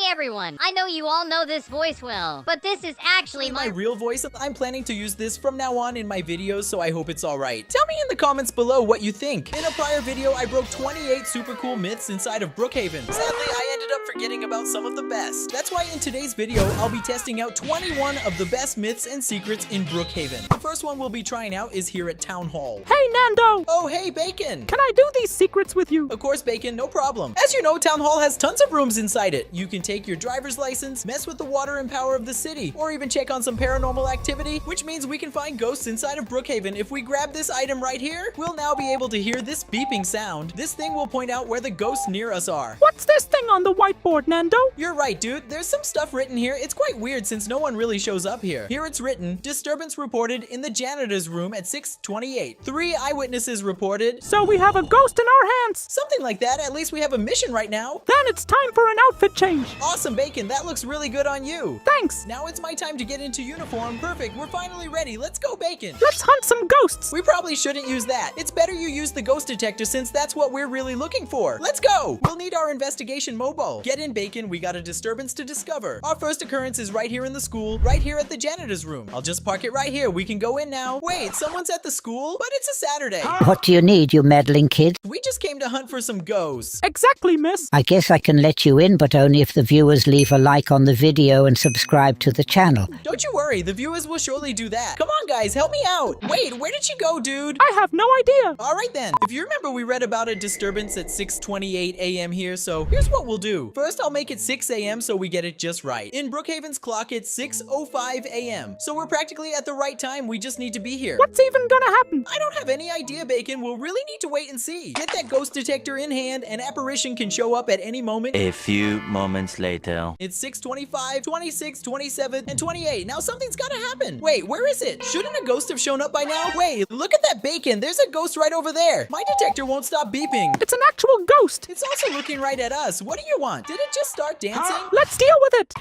everyone, I know you all know this voice well, but this is actually my real voice. I'm planning to use this from now on in my videos, so I hope it's alright. Tell me in the comments below what you think. In a prior video, I broke 28 super cool myths inside of Brookhaven. Sadly, I ended up forgetting about some of the best. That's why in today's video, I'll be testing out 21 of the best myths and secrets in Brookhaven. The first one we'll be trying out is here at Town Hall. Hey, Nando! Oh, hey, Bacon! Can I do these secrets with you? Of course, Bacon, no problem. As you know, Town Hall has tons of rooms inside it. You can take your driver's license, mess with the water and power of the city, or even check on some paranormal activity, which means we can find ghosts inside of Brookhaven. If we grab this item right here, we'll now be able to hear this beeping sound. This thing will point out where the ghosts near us are. What's this thing on the whiteboard, Nando? You're right, dude. There's some stuff written here. It's quite weird since no one really shows up here. Here it's written, disturbance reported in the janitor's room at 6:28. 3 eyewitnesses reported. So we have a ghost in our hands. Something like that. At least we have a mission right now. Then it's time for an outfit change. Awesome, Bacon. That looks really good on you. Thanks. Now it's my time to get into uniform. Perfect. We're finally ready. Let's go, Bacon. Let's hunt some ghosts. We probably shouldn't use that. It's better you use the ghost detector since that's what we're really looking for. Let's go. We'll need our investigation mobile. Get in, Bacon. We got a disturbance to discover. Our first occurrence is right here in the school, right here at the janitor's room. I'll just park it right here. We can go in now. Wait, someone's at the school? But it's a Saturday. What do you need, you meddling kid? We just came to hunt for some ghosts. Exactly, miss. I guess I can let you in, but only if the viewers leave a like on the video and subscribe to the channel. Don't you worry, the viewers will surely do that. Come on, guys, help me out. Wait, where did you go, dude? I have no idea. All right, then. If you remember, we read about a disturbance at 6:28 a.m. here, so here's what we'll do. First, I'll make it 6 a.m. so we get it just right. In Brookhaven's clock, it's 6:05 a.m. So we're practically at the right time. We just need to be here. What's even gonna happen? I don't have any idea, Bacon. We'll really need to wait and see. Get that ghost detector in hand. An apparition can show up at any moment. A few moments later. It's 6:25, 26, 27, and 28. Now something's gotta happen. Wait, where is it? Shouldn't a ghost have shown up by now? Wait, look at that, Bacon. There's a ghost right over there. My detector won't stop beeping. It's an actual ghost. It's also looking right at us. What do you want? Did it just start dancing? Let's deal with it.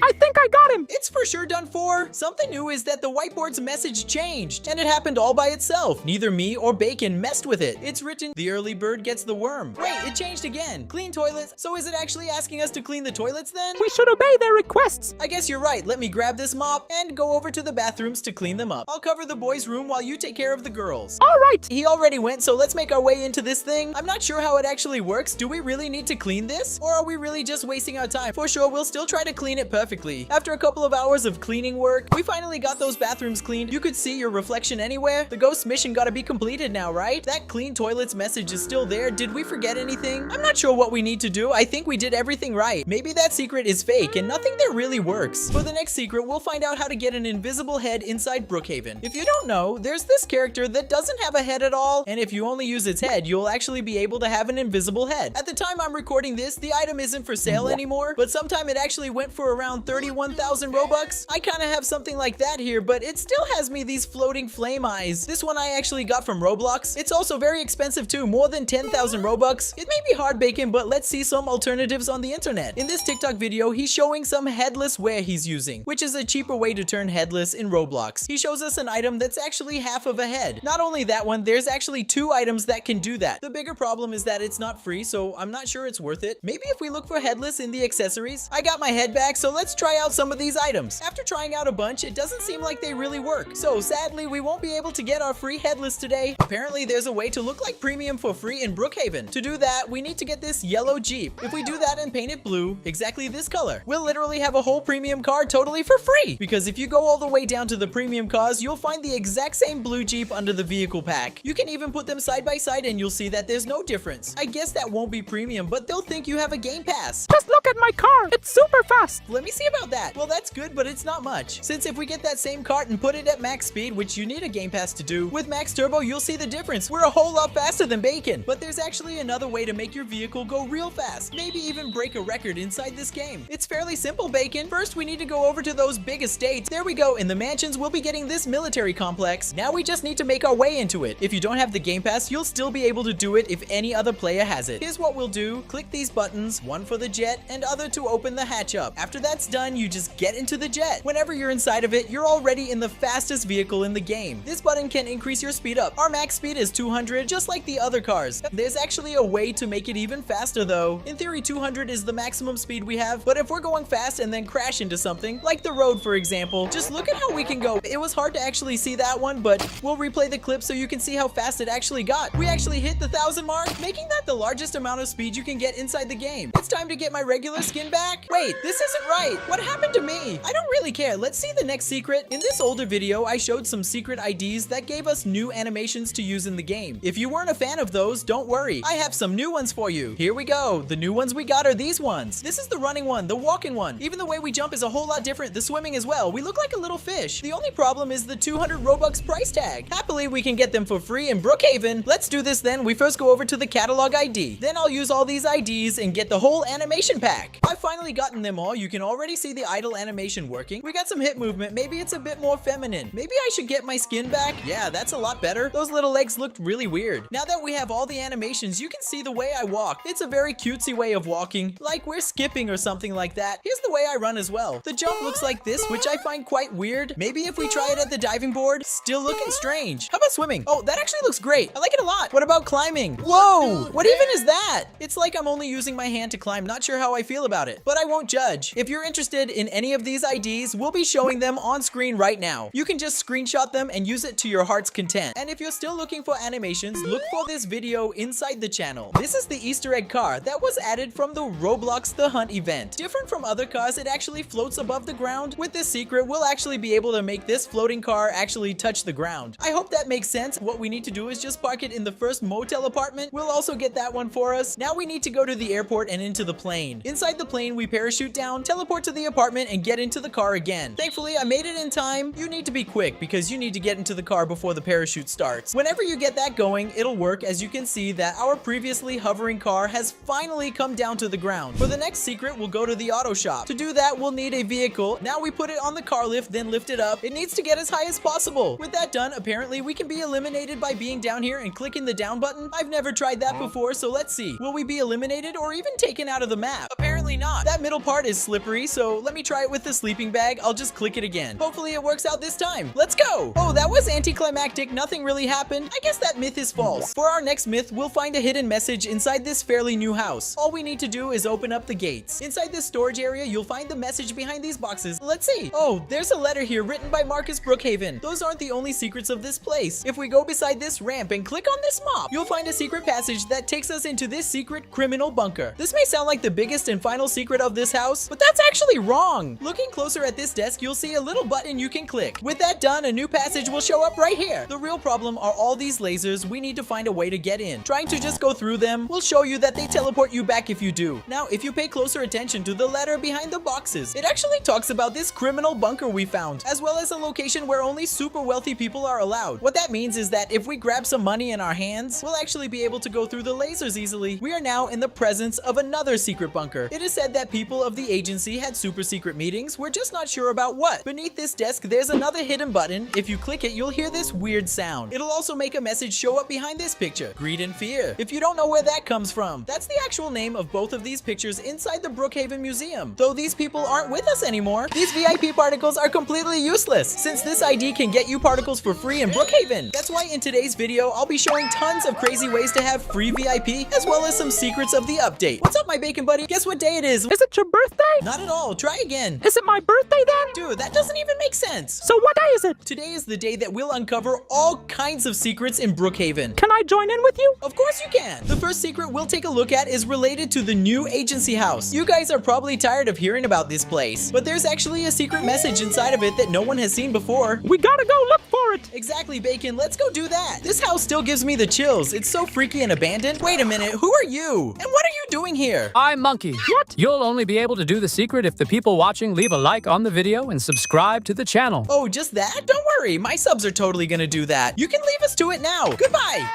I think I got him. It's for sure done for. Something new is that the whiteboard's message changed, and it happened all by itself. Neither me or Bacon messed with it. It's written, the early bird gets the worm. Wait, it changed again. Clean toilets. So is it actually asking us to clean the toilets then? We should obey their requests. I guess you're right. Let me grab this mop and go over to the bathrooms to clean them up. I'll cover the boys' room while you take care of the girls. All right. He already went, so let's make our way into this thing. I'm not sure how it actually works. Do we really need to clean this? Or are we really just wasting our time? For sure, we'll still try to clean it perfectly. After a couple of hours of cleaning work, we finally got those bathrooms cleaned. You could see your reflection anywhere. The ghost mission gotta be completed now, right? That clean toilets message is still there. Did we forget anything? I'm not sure what we need to do. I think we did everything right. Maybe that secret is fake and nothing there really works. For the next secret, we'll find out how to get an invisible head inside Brookhaven. If you don't know, there's this character that doesn't have a head at all, and if you only use its head, you'll actually be able to have an invisible head. At the time I'm recording this, the item isn't for sale anymore, but sometime it actually went for around 31,000 Robux. I kind of have something like that here, but it still has me these floating flame eyes. This one I actually got from Roblox. It's also very expensive too, more than 10,000 Robux. It may be hard, Bacon, but let's see some alternatives on the internet. In this TikTok video, he's showing some headless wear he's using, which is a cheaper way to turn headless in Roblox. He shows us an item that's actually half of a head. Not only that one, there's actually 2 items that can do that. The bigger problem is that it's not free, so I'm not sure it's worth it. Maybe if we look for headless in the accessories. I got my head back, so let's try out some of these items. After trying out a bunch, it doesn't seem like they really work. So sadly, we won't be able to get our free headless today. Apparently, there's a way to look like premium for free in Brookhaven. To do that, we need to get this yellow Jeep. If we do that and paint it blue, exactly this color, we'll literally have a whole premium car totally for free. Because if you go all the way down to the premium cars, you'll find the exact same blue Jeep under the vehicle pack. You can even put them side by side and you'll see that there's no difference. I guess that won't be premium, but they'll think you have a game pass. Just look at my car. It's super fast. Let me see about that. Well, that's good, but it's not much. Since if we get that same cart and put it at max speed, which you need a game pass to do, with max turbo, you'll see the difference. We're a whole lot faster than Bacon. But there's actually another way to make your vehicle go real fast. Maybe even break a record inside this game. It's fairly simple, Bacon. First, we need to go over to those big estates. There we go. In the mansions, we'll be getting this military complex. Now we just need to make our way into it. If you don't have the game pass, you'll still be able to do it if any other player has it. Here's what we'll do. Click these buttons, one for the jet and other to open the hatch up. After that's done, you just get into the jet. Whenever you're inside of it, you're already in the fastest vehicle in the game. This button can increase your speed up. Our max speed is 200, just like the other cars. There's actually a way to make it even faster though. In theory, 200 is the maximum speed we have, but if we're going fast and then crash into something, like the road for example, just look at how we can go. It was hard to actually see that one, but we'll replay the clip so you can see how fast it actually got. We actually hit the 1,000 mark, making that the largest amount of speed you can get inside the game. It's time to get my regular skin back. Wait, this isn't right. What happened to me? I don't really care. Let's see the next secret. In this older video, I showed some secret IDs that gave us new animations to use in the game. If you weren't a fan of those, don't worry. I have some new ones for you. Here we go. The new ones we got are these ones. This is the running one, the walking one. Even the way we jump is a whole lot different. The swimming as well. We look like a little fish. The only problem is the 200 Robux price tag. Happily, we can get them for free in Brookhaven. Let's do this then. We first go over to the catalog ID. Then I'll use all these IDs and get the whole animation pack. I've finally gotten them all. You can already see the idle animation working. We got some hip movement. Maybe it's a bit more feminine. Maybe I should get my skin back. Yeah, that's a lot better. Those little legs looked really weird. Now that we have all the animations, you can see the way I walk. It's a very cutesy way of walking, like we're skipping or something like that. Here's the way I run as well. The jump looks like this, which I find quite weird. Maybe if we try it at the diving board, still looking strange. How about swimming? Oh, that actually looks great. I like it a lot. What about climbing? Whoa, what even is that? It's like I'm only using my hand to climb. Not sure how I feel about it, but I won't judge. If you're interested in any of these IDs, we'll be showing them on screen right now. You can just screenshot them and use it to your heart's content. And if you're still looking for animations, look for this video inside the channel. This is the Easter egg car that was added from the Roblox The Hunt event. Different from other cars, it actually floats above the ground. With this secret, we'll actually be able to make this floating car actually touch the ground. I hope that makes sense. What we need to do is just park it in the first motel apartment. We'll also get that one for us. Now we need to go to the airport and into the plane. Inside the plane, we parachute down, teleport to the apartment, and get into the car again. Thankfully, I made it in time. You need to be quick because you need to get into the car before the parachute starts. Whenever you get that going, it'll work. As you can see that our previously hovering car has finally come down to the ground. For the next secret, we'll go to the auto shop. To do that, we'll need a vehicle. Now we put it on the car lift, then lift it up. It needs to get as high as possible. With that done, apparently we can be eliminated by being down here and clicking the down button. I've never tried that before, so let's see. Will we be eliminated or even taken out of the map? Apparently not. That middle part is slippery, so let me try it with the sleeping bag. I'll just click it again. Hopefully it works out this time. Let's go. Oh, that was anticlimactic. Nothing really happened. I guess that myth is false. For our next myth, we'll find a hidden message inside this fairly new house. All we need to do is open up the gates. Inside this storage area, you'll find the message behind these boxes. Let's see. Oh, there's a letter here written by Marcus Brookhaven. Those aren't the only secrets of this place. If we go beside this ramp and click on this mop, you'll find a secret passage that takes us into this secret criminal bunker. This may sound like the biggest and final secret of this house, but that's actually wrong. Looking closer at this desk, you'll see a little button you can click. With that done, a new passage will show up right here. The real problem are all these lasers. We need to find a way to get in. Trying to just go through them will show you that they teleport you back if you do. Now, if you pay closer attention to the letter behind the boxes, it actually talks about this criminal bunker we found, as well as a location where only super wealthy people are allowed. What that means is that if we grab some money in our hands, we'll actually be able to go through the lasers easily. We are now in the presence of another secret bunker. It is said that people of the agency had super secret meetings. We're just not sure about what. Beneath this desk, there's another hidden button. If you click it, you'll hear this weird sound. It'll also make a message show up behind this picture. Greed and fear. If you don't know where that comes from, that's the actual name of both of these pictures inside the Brookhaven Museum. Though these people aren't with us anymore, these VIP particles are completely useless, since this ID can get you particles for free in Brookhaven. That's why in today's video, I'll be showing tons of crazy ways to have free VIP, as well as some secrets of the update. What's up, my bacon buddy? Guess what day it is? Is it your birthday? Not at all. Try again. Is it my birthday then? Dude, that doesn't even make sense. So what day is it? Today is the day that we'll uncover all kinds of secrets in Brookhaven. Can I join in with you? Of course you can. The first secret we'll take a look at is related to the new agency house. You guys are probably tired of hearing about this place, but there's actually a secret message inside of it that no one has seen before. We gotta go look for it. Exactly, Bacon. Let's go do that. This house still gives me the chills. It's so freaky and abandoned. Wait a minute. Who are you? And what are you doing here? I'm Monkey. What? You'll only be able to do the secret if the people watching leave a like on the video and subscribe to the channel. Oh, just that? Don't worry. My subs are totally gonna do that. You can leave us to it now. Goodbye.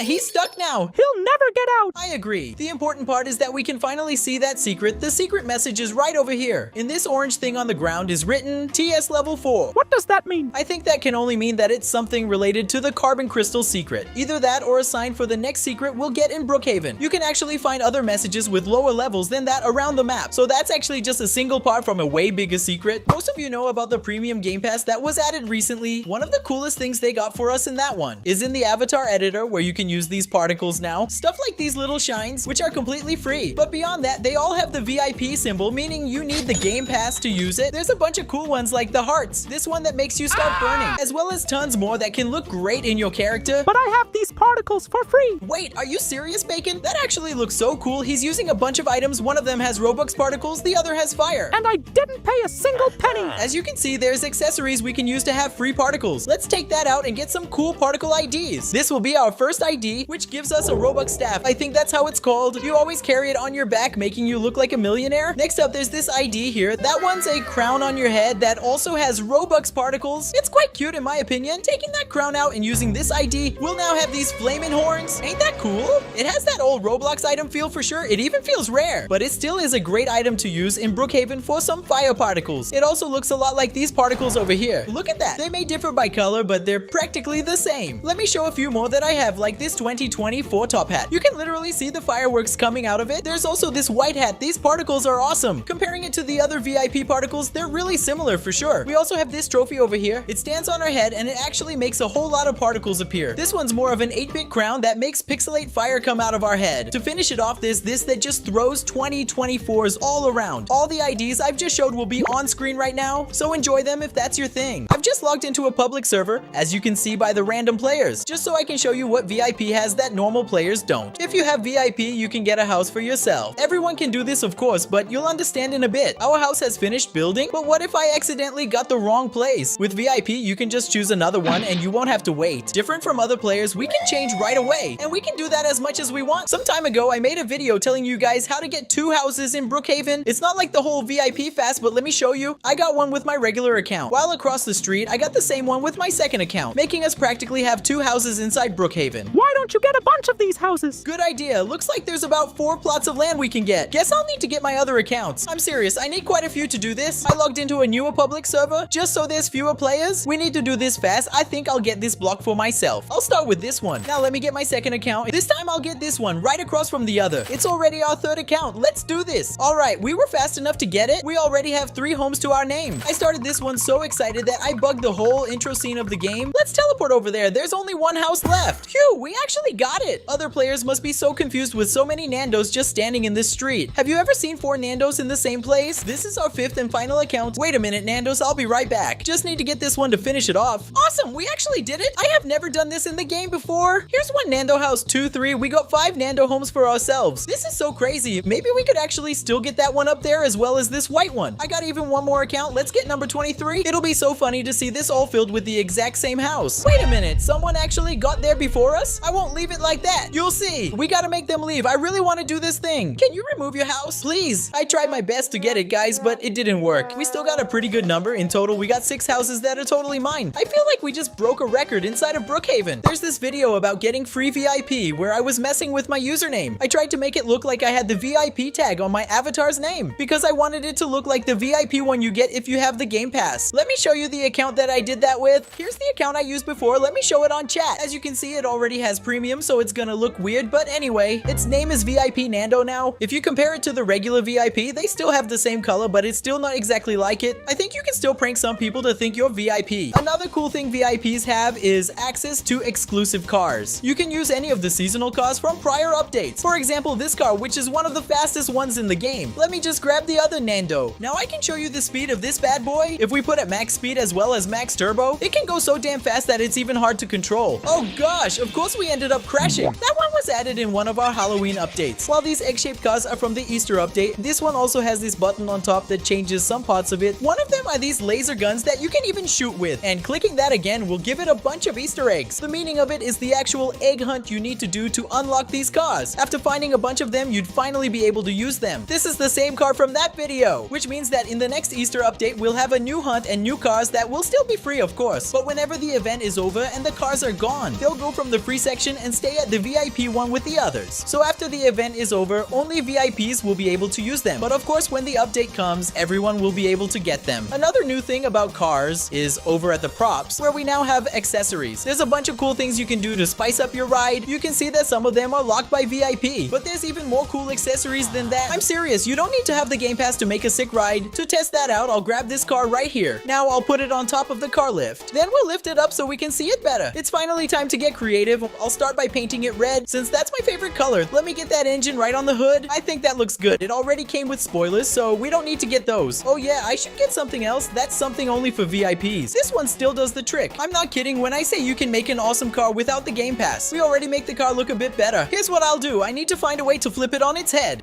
he's stuck now. He'll never get out. I agree. The important part is that we can finally see that secret. The secret message is right over here. In this orange thing on the ground is written TS level 4. What does that mean? I think that can only mean that it's something related to the carbon crystal secret. Either that or a sign for the next secret we'll get in Brookhaven. You can actually find other messages with lower levels than that around the map. So that's actually just a single part from a way bigger secret. Most of you know about the premium game pass that was added recently. One of the coolest things they got for us in that one is in the avatar editor, where you can use these particles now. Stuff like these little shines, which are completely free. But beyond that, they all have the VIP symbol, meaning you need the game pass to use it. There's a bunch of cool ones like the hearts, this one that makes you start burning, as well as tons more that can look great in your character. But I have these particles for free. Wait, are you serious, Bacon? That actually looks so cool. He's using a bunch of items. One of them has Robux particles, the other has fire. And I didn't pay a single penny. As you can see, there's accessories we can use to have free particles. Let's take that out and get some cool particle IDs. This will be our first ID, which gives us a Robux staff. I think that's how it's called. You always carry it on your back, making you look like a millionaire. Next up, there's this ID here. That one's a crown on your head that also has Robux particles. It's quite cute in my opinion. Taking that crown out and using this ID, we'll now have these flaming horns. Ain't that cool? It has that old Roblox item feel for sure. It even feels rare, but it still is a great item to use in Brookhaven for some fire particles. It also looks a lot like these particles over here. Look at that. They may differ by color, but they're practically the same. Let me show a few more that I have, like this 2024 top hat. You can literally see the fireworks coming out of it. There's also this white hat. These particles are awesome. Comparing it to the other VIP particles, they're really similar for sure. We also have this trophy over here. It stands on our head and it actually makes a whole lot of particles appear. This one's more of an 8-bit crown that makes pixelate fire come out of our head. To finish it off, there's this that just throws 2024s all around. All the IDs I've just showed will be on screen right now, so enjoy them if that's your thing. I've just logged into a public server, as you can see by the random players, just so I can show you what VIP has that normal players don't. If you have VIP, you can get a house for yourself. Everyone can do this, of course, but you'll understand in a bit. Our house has finished building, but what if I accidentally got the wrong place? With VIP, you can just choose another one and you won't have to wait. Different from other players, we can change right away, and we can do that as much as we want. Some time ago, I made a video telling you guys how to get 2 houses in Brookhaven. It's not like the whole VIP fast, but let me show you. I got one with my regular account, while across the street, I got the same one with my second account, making us practically have 2 houses inside Brookhaven. Why don't you get a bunch of these houses? Good idea. Looks like there's about 4 plots of land we can get. Guess I'll need to get my other accounts. I'm serious, I need quite a few to do this. I logged into a newer public server, just so there's fewer players. We need to do this fast. I think I'll get this block for myself. I'll start with this one. Now let me get my second account. This time I'll get this one right across from the other. It's already our 3rd account. Let's do this. Alright, we were fast enough to get it. We already have 3 homes to our name. I started this one so excited that I bugged the whole intro scene of the game. Let's teleport over there. There's only 1 house left. Phew, we actually got it. Other players must be so confused with so many Nandos just standing in this street. Have you ever seen 4 Nandos in the same place? This is our 5th and final account. Wait a minute, Nandos, I'll be right back. Just need to get this one to finish it off. Awesome, we actually did it. I have never done this in the game before. Here's one Nando house, 2, 3. We got 5 Nando homes for ourselves. This is so crazy. Maybe we could actually still get that one up there as well as this white one. I got even one more account. Let's get number 23. It'll be so funny to see this all filled with the exact same house. Wait a minute, someone actually got there before us? I won't leave it like that. You'll see. We gotta make them leave. I really want to do this thing. Can you remove your house? Please. I tried my best to get it, guys, but it didn't work. We still got a pretty good number. In total, we got 6 houses that are totally mine. I feel like we just broke a record inside of Brookhaven. There's this video about getting free VIP where I was messing with my username. I tried to make it look like I had the VIP tag on my avatar's name because I wanted it to look like the VIP one you get if you have the game pass. Let me show you the account that I did that with. Here's the account I used before. Let me show it on chat. As you can see, it already has premium, so it's gonna look weird, but anyway, its name is VIP Nando now. If you compare it to the regular VIP, they still have the same color, but it's still not exactly like it. I think you can still prank some people to think you're VIP. Another cool thing VIPs have is access to exclusive cars. You can use any of the seasonal cars from prior updates. For example, this car, which is one of the fastest ones in the game. Let me just grab the other Nando. Now I can show you the speed of this bad boy. If we put at max speed as well as max turbo, it can go so damn fast that it's even hard to control. Oh gosh, of course we ended up crashing. That one was added in one of our Halloween updates. While these egg-shaped cars are from the Easter update, this one also has this button on top that changes some parts of it. One of them are these laser guns that you can even shoot with, and clicking that again will give it a bunch of Easter eggs. The meaning of it is the actual egg hunt you need to do to unlock these cars. After finding a bunch of them, you'd finally be able to use them. This is the same car from that video, which means that in the next Easter update, we'll have a new hunt and new cars that will still be free, of course. But whenever the event is over and the cars are gone, they'll go from the free section and stay at the VIP one with the others. So after the event is over, only VIPs will be able to use them. But of course, when the update comes, everyone will be able to get them. Another new thing about cars is over at the props, where we now have accessories. There's a bunch of cool things you can do to spice up your ride. You can see that some of them are locked by VIP, but there's even more cool accessories than that. I'm serious, you don't need to have the Game Pass to make a sick ride. To test that out, I'll grab this car right here. Now I'll put it on top of the car lift. Then we'll lift it up so we can see it better. It's finally time to get creative. I'll start by painting it red, since that's my favorite color. Let me get that engine right on the hood. I think that looks good. It already came with spoilers, so we don't need to get those. Oh yeah, I should get something else. That's something only for VIPs. This one still does the trick. I'm not kidding when I say you can make an awesome car without the Game Pass. We already make the car look a bit better. Here's what I'll do. I need to find a way to flip it on its head.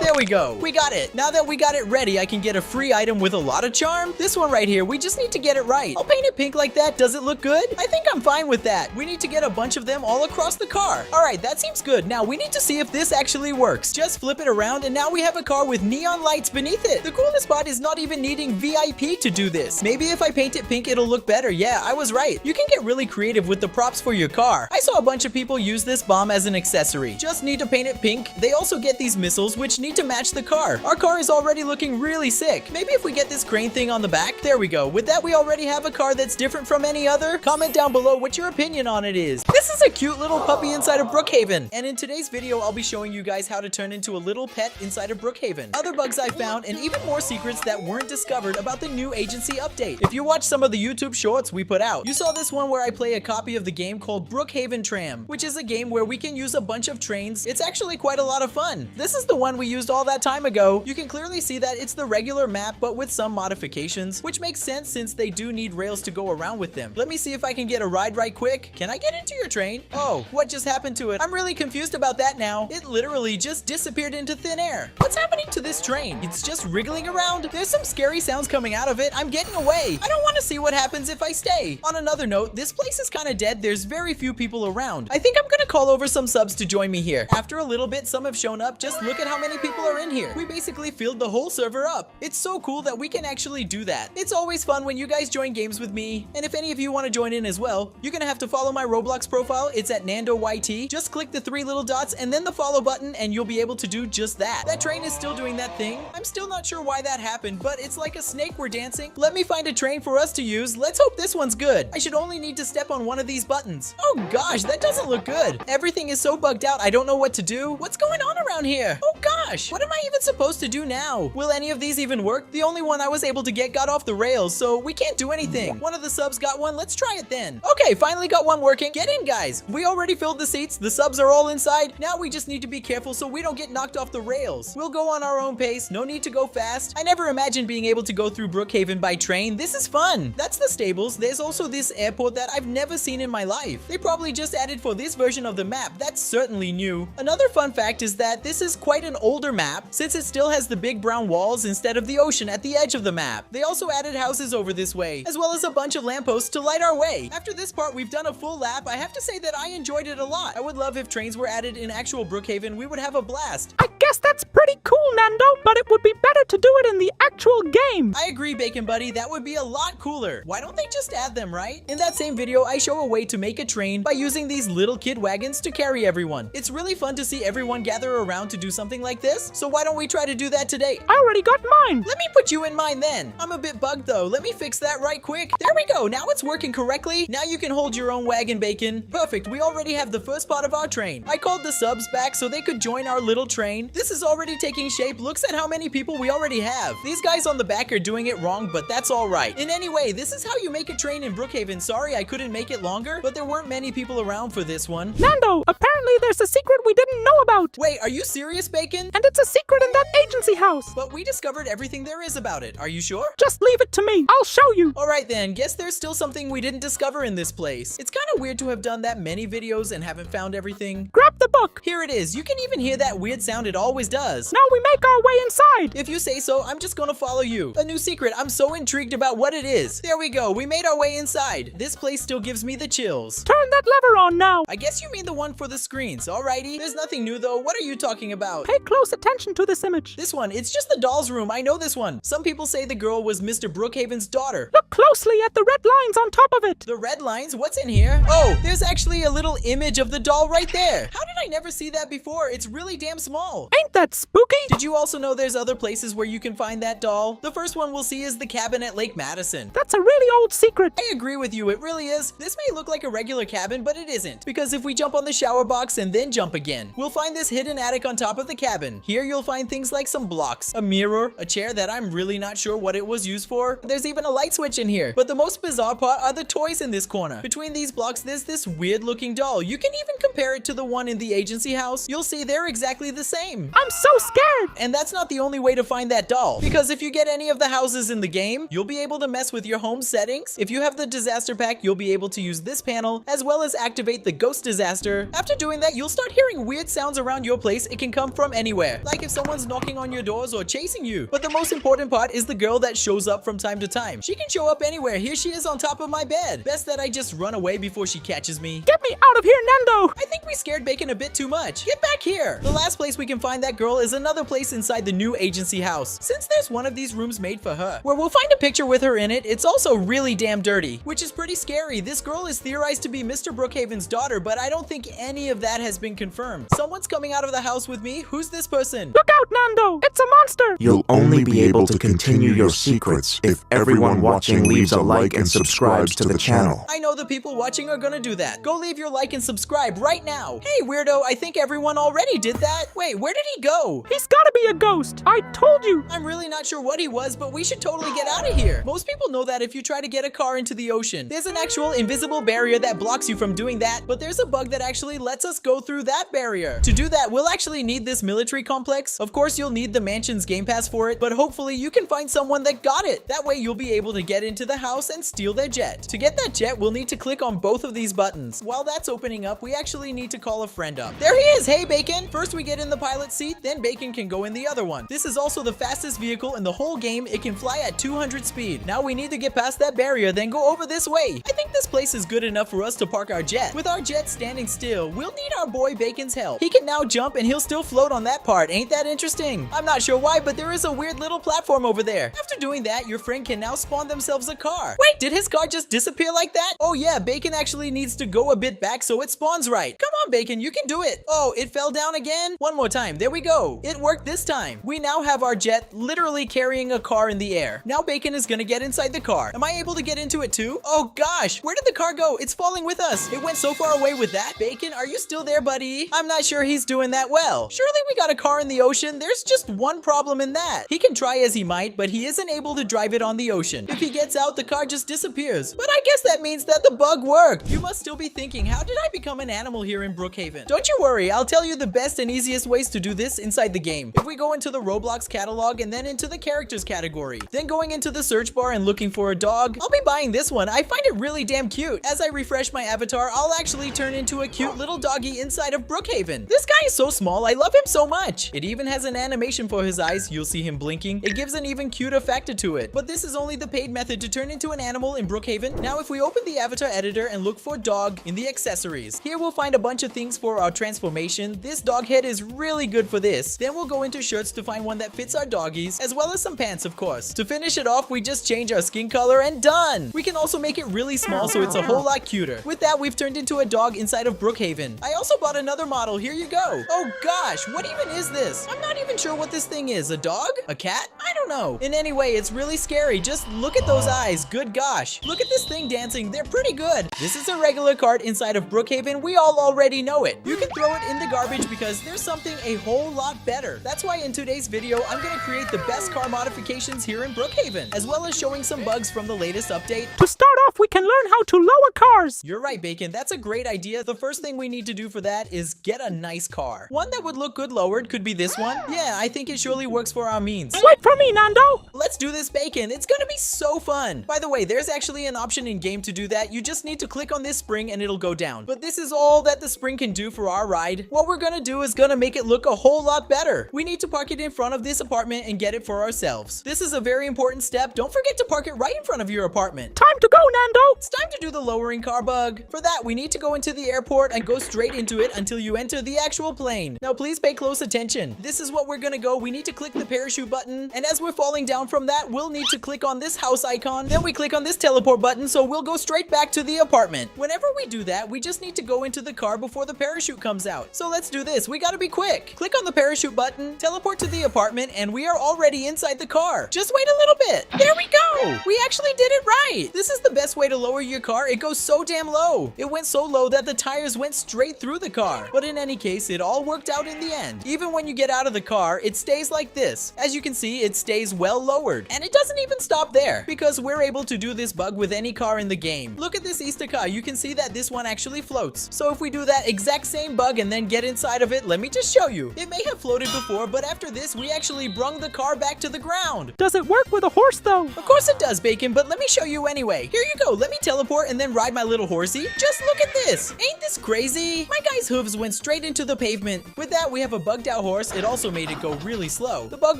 There we go. We got it. Now that we got it ready, I can get a free item with a lot of charm. This one right here, we just need to get it right. I'll paint it pink like that. Does it look good? I think I'm fine with that. We need to get a bunch of them all across the car. All right, that seems good. Now we need to see if this actually works. Just flip it around and now we have a car with neon lights beneath it. The coolest part is not even needing VIP to do this. Maybe if I paint it pink, it'll look better. Yeah, I was right. You can get really creative with the props for your car. I saw a bunch of people use this bomb as an accessory. Just need to paint it pink. They also get these missiles, which need to match the car. Our car is already looking really sick. Maybe if we get this crane thing on the back. There we go. With that, we already have a car that's different from any other. Comment down below what your opinion on it is. This is a cute little puppy inside of Brookhaven. And in today's video, I'll be showing you guys how to turn into a little pet inside of Brookhaven. Other bugs I found and even more secrets that weren't discovered about the new agency update. If you watch some of the YouTube shorts we put out, you saw this one where I play a copy of the game called Brookhaven Tram, which is a game where we can use a bunch of trains. It's actually quite a lot of fun. This is the one we used all that time ago. You can clearly see that it's the regular map, but with some modifications, which makes sense since they do need rails to go around with them. Let me see if I can get a ride right quick. Can I get into your train? Oh, what just happened to it? I'm really confused about that now. It literally just disappeared into thin air. What's happening to this train? It's just wriggling around. There's some scary sounds coming out of it. I'm getting away. I don't want to see what happens if I stay. On another note, this place is kind of dead. There's very few people around. I think I'm gonna call over some subs to join me here. After a little bit, some have shown up. Just look at how many people are in here. We basically filled the whole server up. It's so cool that we can actually do that. It's always fun when you guys join games with me, and if any of you want to join in as well, you're gonna have to follow my Roblox profile. It's at NandoYT. Just click the 3 little dots and then the follow button and you'll be able to do just that. That train is still doing that thing. I'm still not sure why that happened, but it's like a snake we're dancing. Let me find a train for us to use. Let's hope this one's good. I should only need to step on one of these buttons. Oh gosh, that doesn't look good. Everything is so bugged out, I don't know what to do. What's going on around here? Oh gosh, what am I even supposed to do now? Will any of these even work? The only one I was able to get got off the rails, so we can't do anything. One of the subs got one. Let's try it then. Okay, finally got one working. Get in, guys. We already filled the seats. The subs are all inside. Now we just need to be careful so we don't get knocked off the rails. We'll go on our own pace. No need to go fast. I never imagined being able to go through Brookhaven by train. This is fun. That's the stables. There's also this airport that I've never seen in my life. They probably just added for this version of the map. That's certainly new. Another fun fact is that this is quite an older map since it still has the big brown walls instead of the ocean at the edge of the map. They also added houses over this way, as well as a bunch of lampposts to light our way. After this part, we've done a full lap. I have to say that I enjoyed it a lot. I would love if trains were added in actual Brookhaven. We would have a blast. I guess that's pretty cool, Nando, but it would be better to do it in the actual game. I agree, Bacon Buddy. That would be a lot cooler. Why don't they just add them, right? In that same video, I show a way to make a train by using these little kid wagons to carry everyone. It's really fun to see everyone gather around to do something like this, so why don't we try to do that today? I already got mine. Let me put you in mine then. I'm a bit bugged though. Let me fix that right quick. There we go. Now it's working correctly. Now you can hold your own wagon, Bacon. Perfect. We already have the first part of our train. I called the subs back so they could join our little train. This is already taking shape. Looks at how many people we already have. These guys on the back are doing it wrong, but that's all right. In any way, this is how you make a train in Brookhaven. Sorry I couldn't make it longer, but there weren't many people around for this one. Nando, apparently there's a secret we didn't know about. Wait, are you serious, Bacon? And it's a secret in that agency house. But we discovered everything there is about it. Are you sure? Just leave it to me. I'll show you. Alright then, guess there's still something we didn't discover in this place. It's kind of weird to have done that many videos and haven't found everything. Grab have the book. Here it is. You can even hear that weird sound it always does. Now we make our way inside. If you say so, I'm just gonna follow you. A new secret. I'm so intrigued about what it is. There we go. We made our way inside. This place still gives me the chills. Turn that lever on now. I guess you mean the one for the screens. Alrighty. There's nothing new though. What are you talking about? Pay close attention to this image. This one. It's just the doll's room. I know this one. Some people say the girl was Mr. Brookhaven's daughter. Look closely at the red lines on top of it. The red lines? What's in here? Oh, there's actually a little image of the doll right there. How did I never see that before? It's really damn small. Ain't that spooky? Did you also know there's other places where you can find that doll? The first one we'll see is the cabin at Lake Madison. That's a really old secret. I agree with you, it really is. This may look like a regular cabin, but it isn't. Because if we jump on the shower box and then jump again, we'll find this hidden attic on top of the cabin. Here you'll find things like some blocks, a mirror, a chair that I'm really not sure what it was used for. There's even a light switch in here. But the most bizarre part are the toys in this corner. Between these blocks, there's this weird looking doll. You can even compare it to the one in the agency house. You'll see they're exactly the same. I'm so scared. And that's not the only way to find that doll. Because if you get any of the houses in the game, you'll be able to mess with your home settings. If you have the disaster pack, you'll be able to use this panel, as well as activate the ghost disaster. After doing that, you'll start hearing weird sounds around your place. It can come from anywhere, like if someone's knocking on your doors or chasing you. But the most important part is the girl that shows up from time to time. She can show up anywhere. Here she is on top of my bed. Best that I just run away before she catches me. Get me out of here, Nando. I think we scared Bacon a bit too much. Get back here. The last place we can find that girl is another place inside the new agency house. Since there's one of these rooms made for her, where we'll find a picture with her in it, it's also really damn dirty, which is pretty scary. This girl is theorized to be Mr. Brookhaven's daughter, but I don't think any of that has been confirmed. Someone's coming out of the house with me. Who's this person? Look out, Nando. It's a monster. You'll only be able to continue your secrets if everyone watching leaves a like and subscribes to the channel. I know the people watching are gonna do that. Go leave your like and subscribe right now. Hey, weirdo, I think everyone already did that. Wait, where did he go? He's gotta be a ghost. I told you. I'm really not sure what he was, but we should totally get out of here. Most people know that if you try to get a car into the ocean, there's an actual invisible barrier that blocks you from doing that, but there's a bug that actually lets us go through that barrier. To do that, we'll actually need this military complex. Of course, you'll need the mansion's game pass for it, but hopefully you can find someone that got it. That way you'll be able to get into the house and steal their jet. To get that jet, we'll need to click on both of these buttons. While that's opening up, we actually need to call a friend up. There he is! Hey, Bacon! First we get in the pilot seat, then Bacon can go in the other one. This is also the fastest vehicle in the whole game. It can fly at 200 speed. Now we need to get past that barrier, then go over this way. I think this place is good enough for us to park our jet. With our jet standing still, we'll need our boy Bacon's help. He can now jump and he'll still float on that part. Ain't that interesting? I'm not sure why, but there is a weird little platform over there. After doing that, your friend can now spawn themselves a car. Wait, did his car just disappear like that? Oh yeah, Bacon actually needs to go a bit back so it spawns right. Come on, Bacon, you can do it. Oh, it fell down again? One more time. There we go. It worked this time. We now have our jet literally carrying a car in the air. Now Bacon is gonna get inside the car. Am I able to get into it too? Oh gosh, where did the car go? It's falling with us. It went so far away with that. Bacon, are you still there, buddy? I'm not sure he's doing that well. Surely we got a car in the ocean. There's just one problem in that. He can try as he might, but he isn't able to drive it on the ocean. If he gets out, the car just disappears. But I guess that means that the bug worked. You must still be thinking, how did I become an animal here in Brookhaven? Don't you worry, I'll tell you the best and easiest ways to do this inside the game. If we go into the Roblox catalog and then into the characters category, then going into the search bar and looking for a dog, I'll be buying this one. I find it really damn cute. As I refresh my avatar, I'll actually turn into a cute little doggy inside of Brookhaven. This guy is so small, I love him so much. It even has an animation for his eyes. You'll see him blinking. It gives an even cuter factor to it. But this is only the paid method to turn into an animal in Brookhaven. Now if we open the avatar editor and look for dog in the accessories, here we'll find a bunch of things for our transformation. This dog head is really good for this. Then we'll go into shirts to find one that fits our doggies, as well as some pants, of course. To finish it off, we just change our skin color and done. We can also make it really small so it's a whole lot cuter. With that, we've turned into a dog inside of Brookhaven. I also bought another model. Here you go. Oh gosh, what even is this? I'm not even sure what this thing is. A dog? A cat? I don't know. In any way, it's really scary. Just look at those eyes. Good gosh. Look at this thing dancing. They're pretty good. This is a regular cart inside of Brookhaven. We all already know it. You can throw it in the garbage because there's something a whole lot better. That's why in today's video, I'm gonna create the best car modifications here in Brookhaven, as well as showing some bugs from the latest update. To start off enough, we can learn how to lower cars. You're right, Bacon. That's a great idea. The first thing we need to do for that is get a nice car. One that would look good lowered could be this one. Yeah, I think it surely works for our means. Wait for me, Nando. Let's do this, Bacon. It's gonna be so fun. By the way, there's actually an option in game to do that. You just need to click on this spring and it'll go down. But this is all that the spring can do for our ride. What we're gonna do is gonna make it look a whole lot better. We need to park it in front of this apartment and get it for ourselves. This is a very important step. Don't forget to park it right in front of your apartment. Time to go, Nando. It's time to do the lowering car bug. For that, we need to go into the airport and go straight into it until you enter the actual plane. Now, please pay close attention. This is what we're gonna go. We need to click the parachute button, and as we're falling down from that, we'll need to click on this house icon. Then we click on this teleport button, so we'll go straight back to the apartment. Whenever we do that, we just need to go into the car before the parachute comes out. So let's do this. We gotta be quick. Click on the parachute button, teleport to the apartment, and we are already inside the car. Just wait a little bit. There we go. We actually did it right. This is the best way to lower your car. It goes so damn low. It went so low that the tires went straight through the car. But in any case, it all worked out in the end. Even when you get out of the car, it stays like this. As you can see, it stays well lowered. And it doesn't even stop there, because we're able to do this bug with any car in the game. Look at this Easter car. You can see that this one actually floats. So if we do that exact same bug and then get inside of it, let me just show you. It may have floated before, but after this, we actually brung the car back to the ground. Does it work with a horse, though? Of course it does, Bacon, but let me show you anyway. Here you go. Let me teleport and then ride my little horsey. Just look at this. Ain't this crazy? My guy's hooves went straight into the pavement. With that, we have a bugged out horse. It also made it go really slow. The bug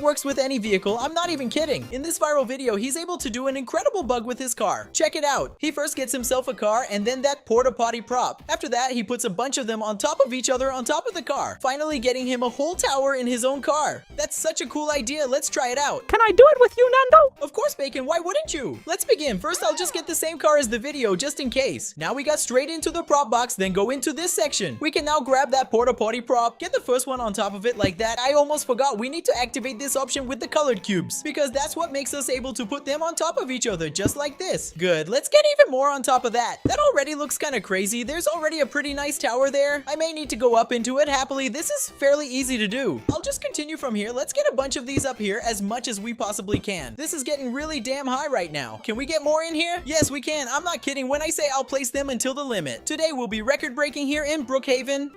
works with any vehicle. I'm not even kidding. In this viral video, he's able to do an incredible bug with his car. Check it out. He first gets himself a car and then that porta potty prop. After that, he puts a bunch of them on top of each other on top of the car, finally getting him a whole tower in his own car. That's such a cool idea. Let's try it out. Can I do it with you, Nando? Of course, Bacon. Why wouldn't you? Let's begin. First, I'll just get the same car as the video just in case. Now we got straight into the prop box, then go into this section. We can now grab that porta potty prop, get the first one on top of it like that. I almost forgot. We need to activate this option with the colored cubes because that's what makes us able to put them on top of each other just like this. Good. Let's get even more on top of that. That already looks kind of crazy. There's already a pretty nice tower there. I may need to go up into it. Happily, this is fairly easy to do. I'll just continue from here. Let's get a bunch of these up here as much as we possibly can. This is getting really damn high right now. Can we get more in here? Yes, we can. I'm not kidding when I say I'll place them until the limit. Today will be record breaking here in Brookhaven.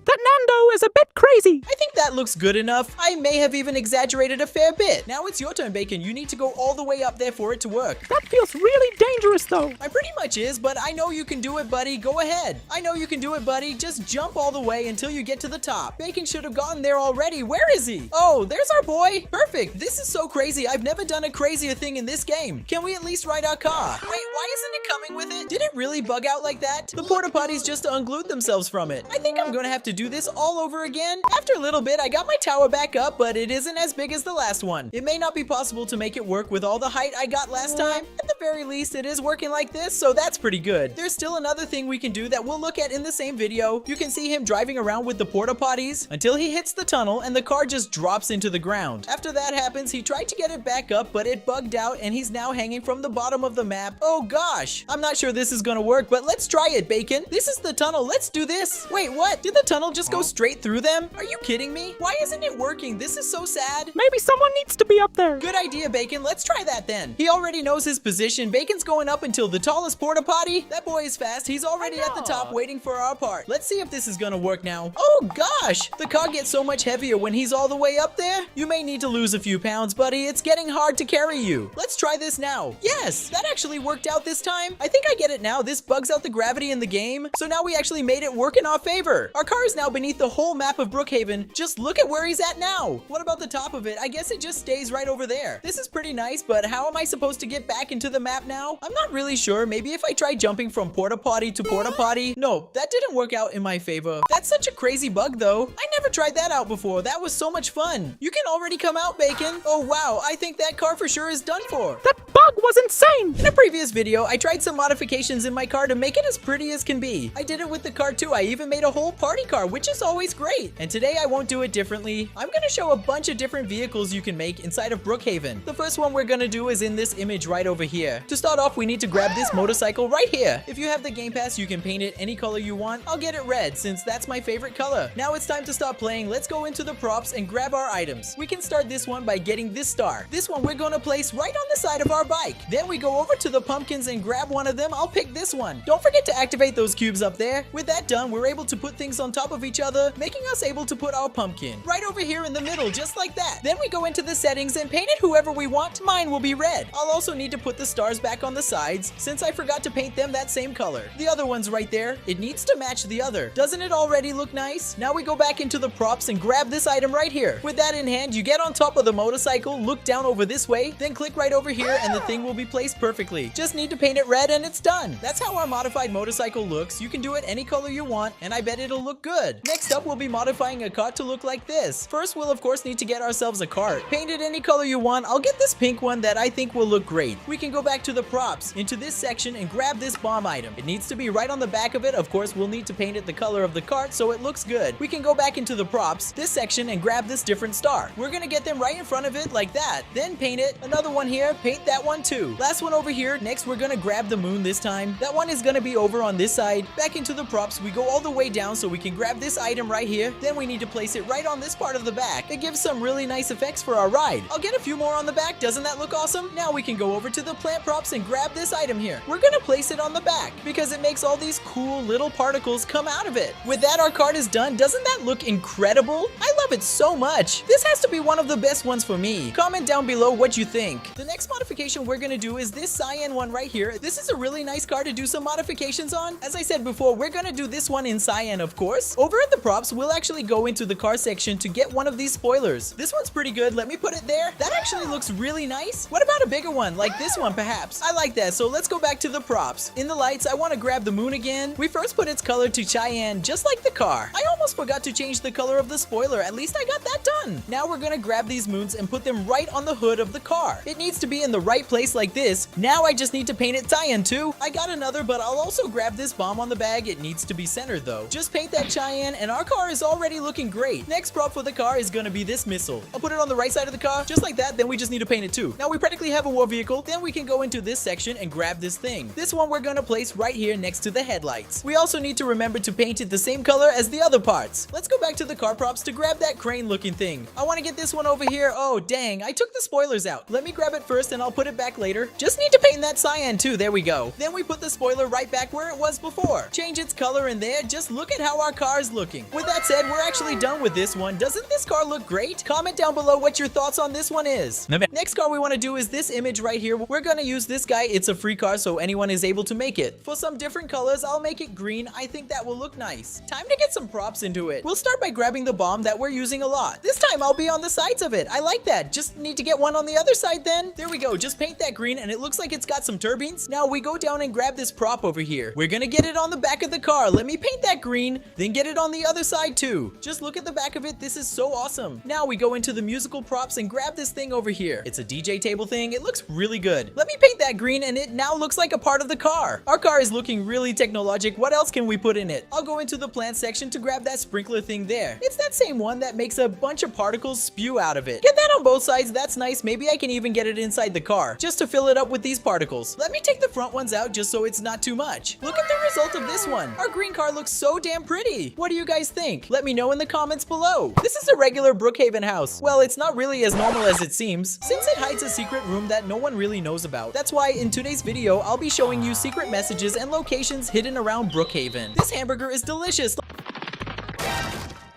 That Nando is a bit crazy. I think that looks good enough. I may have even exaggerated a fair bit. Now it's your turn, Bacon. You need to go all the way up there for it to work. That feels really dangerous, though. I pretty much is, but I know you can do it, buddy. Go ahead. I know you can do it, buddy. Just jump all the way until you get to the top. Bacon should have gotten there already. Where is he? Oh, there's our boy. Perfect. This is so crazy. I've never done a crazier thing in this game. Can we at least ride our car? Wait, why isn't it coming with it? Did it really bug out like that? The porta potties just unglued themselves from it. I think I'm gonna have to do this all over again. After a little bit, I got my tower back up, but it isn't as big as the last one. It may not be possible to make it work with all the height I got last time. At the very least, it is working like this, so that's pretty good. There's still another thing we can do that we'll look at in the same video. You can see him driving around with the porta potties until he hits the tunnel and the car just drops into the ground. After that happens, he tried to get it back up, but it bugged out and he's now hanging from the bottom of the map. Oh gosh, I'm not sure this is gonna work, but let's try it, Bacon. This is the tunnel. Let's do this. Wait, what? Did the tunnel just go straight through them? Are you kidding me? Why isn't it working? This is so sad. Maybe someone needs to be up there. Good idea, Bacon. Let's try that then. He already knows his position. Bacon's going up until the tallest porta potty. That boy is fast. He's already at the top waiting for our part. Let's see if this is gonna work now. Oh gosh, the car gets so much heavier when he's all the way up there. You may need to lose a few pounds, buddy. It's getting hard to carry you. Let's try this now. Yes, that actually worked out this time. I think I get it now. This bugs out the gravity in the game. So now we actually made it work in our favor. Our car is now beneath the whole map of Brookhaven. Just look at where he's at now. What about the top of it? I guess it just stays right over there. This is pretty nice, but how am I supposed to get back into the map now? I'm not really sure. Maybe if I try jumping from porta potty to porta potty. No, that didn't work out in my favor. That's such a crazy bug though. I never tried that out before. That was so much fun. You can already come out, Bacon. Oh wow, I think that car for sure is done for. That bug was insane. In a previous video, I tried some modifications in my car to make it as pretty as can be. I did it with the car too. I even made a whole party car which is always great. And today I won't do it differently. I'm gonna show a bunch of different vehicles you can make inside of Brookhaven. The first one we're gonna do is in this image right over here. To start off, we need to grab this motorcycle right here. If you have the Game Pass, you can paint it any color you want. I'll get it red since that's my favorite color. Now it's time to start playing. Let's go into the props and grab our items. We can start this one by getting this star. This one we're gonna place right on the side of our bike. Then we go over to the pumpkins and grab one of them. I'll pick this one. Don't forget to activate those cubes up there. With that done, we're able to put things on top of each other, making us able to put our pumpkin right over here in the middle, just like that. Then we go into the settings and paint it whoever we want. Mine will be red. I'll also need to put the stars back on the sides since I forgot to paint them that same color. The other one's right there. It needs to match the other. Doesn't it already look nice? Now we go back into the props and grab this item right here. With that in hand, you get on top of the motorcycle, look down over this way, then click right over here and the thing will be placed perfectly. Just need to paint it red and it's done. That's how our modified motorcycle looks. You can do it any color you want and I bet it'll look good. Next up, we'll be modifying a cart to look like this. First, we'll of course need to get ourselves a cart. Paint it any color you want. I'll get this pink one that I think will look great. We can go back to the props, into this section and grab this bomb item. It needs to be right on the back of it. Of course, we'll need to paint it the color of the cart so it looks good. We can go back into the props, this section, and grab this different star. We're gonna get them right in front of it like that. Then paint it. Another one here, paint that one too. Last one over here. Next, we're gonna grab the moon this time. That one is gonna be over on this side. Back into the props, we go all the way down so we can grab this item right here. Then we need to place it right on this part of the back. It gives some really nice effects for our ride. I'll get a few more on the back. Doesn't that look awesome? Now we can go over to the plant props and grab this item here. We're gonna place it on the back because it makes all these cool little particles come out of it. With that, our cart is done. Doesn't that look incredible? I love it so much. This has to be one of the best ones for me. Comment down below what you think. The next modification we're gonna do is this cyan one right here. This is a really nice car to do some modifications on. As I said before, we're gonna do this one in cyan, of course. Over at the props, we'll actually go into the car section to get one of these spoilers. This one's pretty good. Let me put it there. That actually looks really nice. What about a bigger one, like this one perhaps? I like that, so let's go back to the props. In the lights, I want to grab the moon again. We first put its color to cyan, just like the car. I almost forgot to change the color of the spoiler. At least I got that done. Now we're gonna grab these moons and put them right on the hood of the car. It needs to be in the right place like this. Now I just need to paint it cyan too. I got another, but I'll also grab this bomb on the bag. It needs to be centered though. Just paint that cyan and our car is already looking great. Next prop for the car is gonna be this missile. I'll put it on the right side of the car, just like that. Then we just need to paint it too. Now we practically have a war vehicle. Then we can go into this section and grab this thing. This one we're gonna place right here next to the headlights. We also need to remember to paint it the same color as the other parts. Let's go back to the car props to grab that crane looking thing. I want to get this one over here. Oh dang, I took the spoilers out. Let me grab it first and I'll put it back later. Just need to paint that cyan too. There we go. Then we put the spoiler right back where it was before. Change its color in there. Just look at how our car is looking. With that said, we're actually done with this one. Doesn't this car look great? Comment down below what your thoughts on this one is. Next car we want to do is this image right here. We're gonna use this guy. It's a free car, so anyone is able to make it. For some different colors, I'll make it green. I think that will look nice. Time to get some props into it. We'll start by grabbing the bomb that we're using a lot. This time I'll be on the sides of it. I like that. Just need to get one on the other side then. There we go. Just paint that green and it looks like it's got some turbines. Now we go down and grab this prop over here. We're gonna get it on the back of the car. Let me paint that green, then get it on the other side too. Just look at the back of it. This is so awesome. Now we go into the musical props and grab this thing over here. It's a DJ table thing. It looks really good. Let me paint that green and it now looks like a part of the car. Our car is looking really technologic. What else can we put in it? I'll go into the plant section to grab that sprinkler thing there. It's that same one that makes a bunch of particles spew out of it. Get that on both sides. That's nice. Maybe I can even get it inside the car just to fill it up with these particles. Let me take the front ones out just so it's not too much. Look at the result of this one. Our green car looks so damn pretty. What do you guys think? Let me know in the comments below. This is a regular Brookhaven house. Well, it's not really as normal as it seems, since it hides a secret room that no one really knows about. That's why in today's video, I'll be showing you secret messages and locations hidden around Brookhaven. This hamburger is delicious.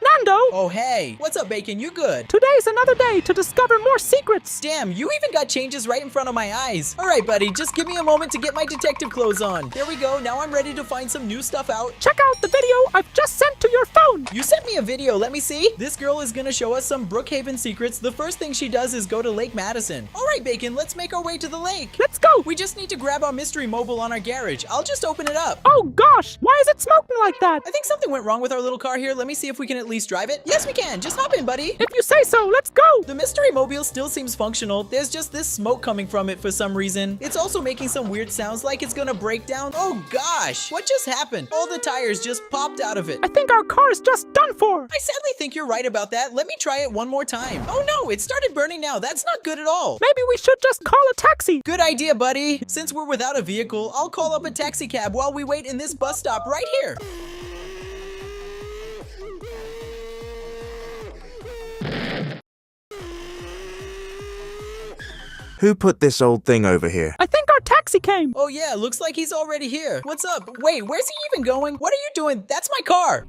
Nando! Oh, hey. What's up, Bacon? You good? Today's another day to discover more secrets. Damn, you even got changes right in front of my eyes. All right, buddy, just give me a moment to get my detective clothes on. There we go. Now I'm ready to find some new stuff out. Check out the video I've just sent to your phone. You sent me a video. Let me see. This girl is gonna show us some Brookhaven secrets. The first thing she does is go to Lake Madison. All right, Bacon, let's make our way to the lake. Let's go. We just need to grab our mystery mobile on our garage. I'll just open it up. Oh gosh, why is it smoking like that? I think something went wrong with our little car here. Let me see if we can at least drive drive it? Yes, we can. Just hop in, buddy. If you say so, let's go. The mystery mobile still seems functional. There's just this smoke coming from it for some reason. It's also making some weird sounds like it's gonna break down. Oh gosh, what just happened? All the tires just popped out of it. I think our car is just done for. I sadly think you're right about that. Let me try it one more time. Oh no, it started burning now. That's not good at all. Maybe we should just call a taxi. Good idea, buddy. Since we're without a vehicle, I'll call up a taxi cab while we wait in this bus stop right here. Who put this old thing over here? I think our taxi came. Oh yeah, looks like he's already here. What's up? Wait, where's he even going? What are you doing? That's my car.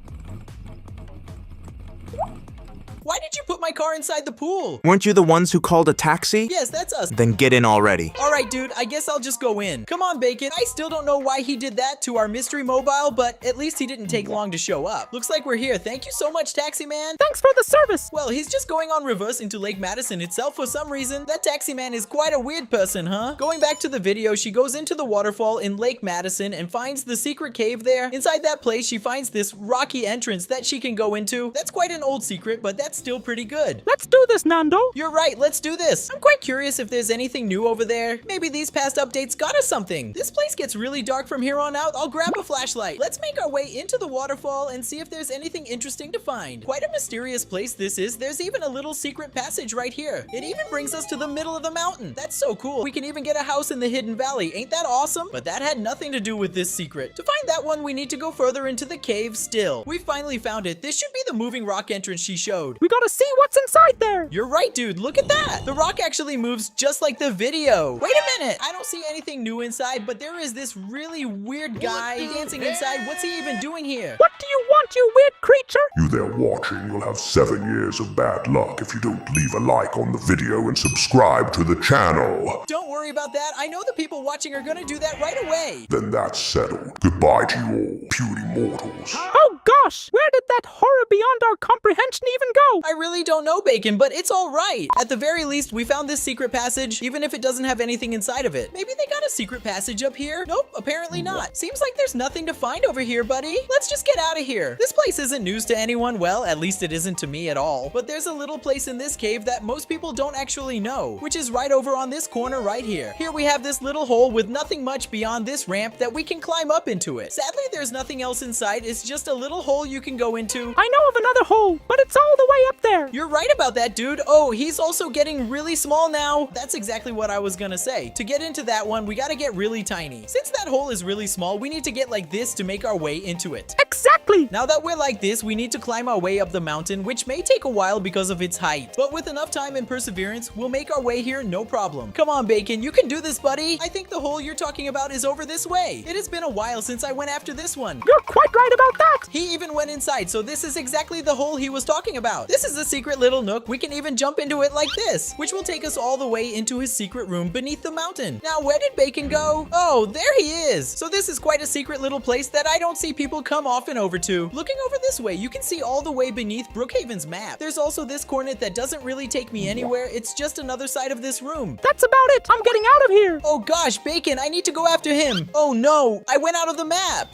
Why did you put my car inside the pool? Weren't you the ones who called a taxi? Yes, that's us. Then get in already. All right, dude, I guess I'll just go in. Come on, Bacon. I still don't know why he did that to our mystery mobile, but at least he didn't take long to show up. Looks like we're here. Thank you so much, taxi man. Thanks for the service. Well, he's just going on reverse into Lake Madison itself for some reason. That taxi man is quite a weird person, huh? Going back to the video, she goes into the waterfall in Lake Madison and finds the secret cave there. Inside that place, she finds this rocky entrance that she can go into. That's quite an old secret, but that's still pretty good. Let's do this, Nando. You're right, let's do this. I'm quite curious if there's anything new over there. Maybe these past updates got us something. This place gets really dark from here on out. I'll grab a flashlight. Let's make our way into the waterfall and see if there's anything interesting to find. Quite a mysterious place this is. There's even a little secret passage right here. It even brings us to the middle of the mountain. That's so cool. We can even get a house in the hidden valley. Ain't that awesome? But that had nothing to do with this secret. To find that one, we need to go further into the cave still. We finally found it. This should be the moving rock entrance she showed. We gotta see what's inside there. You're right, dude. Look at that. The rock actually moves just like the video. Wait a minute. I don't see anything new inside, but there is this really weird guy dancing inside. What's he even doing here? What do you want, you weird creature? You there watching, you'll have 7 years of bad luck if you don't leave a like on the video and subscribe to the channel. Don't worry about that. I know the people watching are gonna do that right away. Then that's settled. Goodbye to you all, puny mortals. Oh gosh, where did that horror beyond our comprehension even go? I really don't know, Bacon, but it's all right. At the very least, we found this secret passage, even if it doesn't have anything inside of it. Maybe they got a secret passage up here? Nope, apparently not. Seems like there's nothing to find over here, buddy. Let's just get out of here. This place isn't news to anyone. Well, at least it isn't to me at all. But there's a little place in this cave that most people don't actually know, which is right over on this corner right here. Here we have this little hole with nothing much beyond this ramp that we can climb up into it. Sadly, there's nothing else inside. It's just a little hole you can go into. I know of another hole, but it's all the way up there. You're right about that, dude. Oh, he's also getting really small now. That's exactly what I was gonna say. To get into that one, we gotta get really tiny. Since that hole is really small, we need to get like this to make our way into it. Exactly. Now that we're like this, we need to climb our way up the mountain, which may take a while because of its height. But with enough time and perseverance, we'll make our way here no problem. Come on, Bacon, you can do this, buddy. I think the hole you're talking about is over this way. It has been a while since I went after this one. You're quite right about that. He even went inside, so this is exactly the hole he was talking about. This is a secret little nook. We can even jump into it like this, which will take us all the way into his secret room beneath the mountain. Now, where did Bacon go? Oh, there he is. So this is quite a secret little place that I don't see people come often over to. Looking over this way, you can see all the way beneath Brookhaven's map. There's also this corner that doesn't really take me anywhere. It's just another side of this room. That's about it. I'm getting out of here. Oh gosh, Bacon, I need to go after him. Oh no, I went out of the map.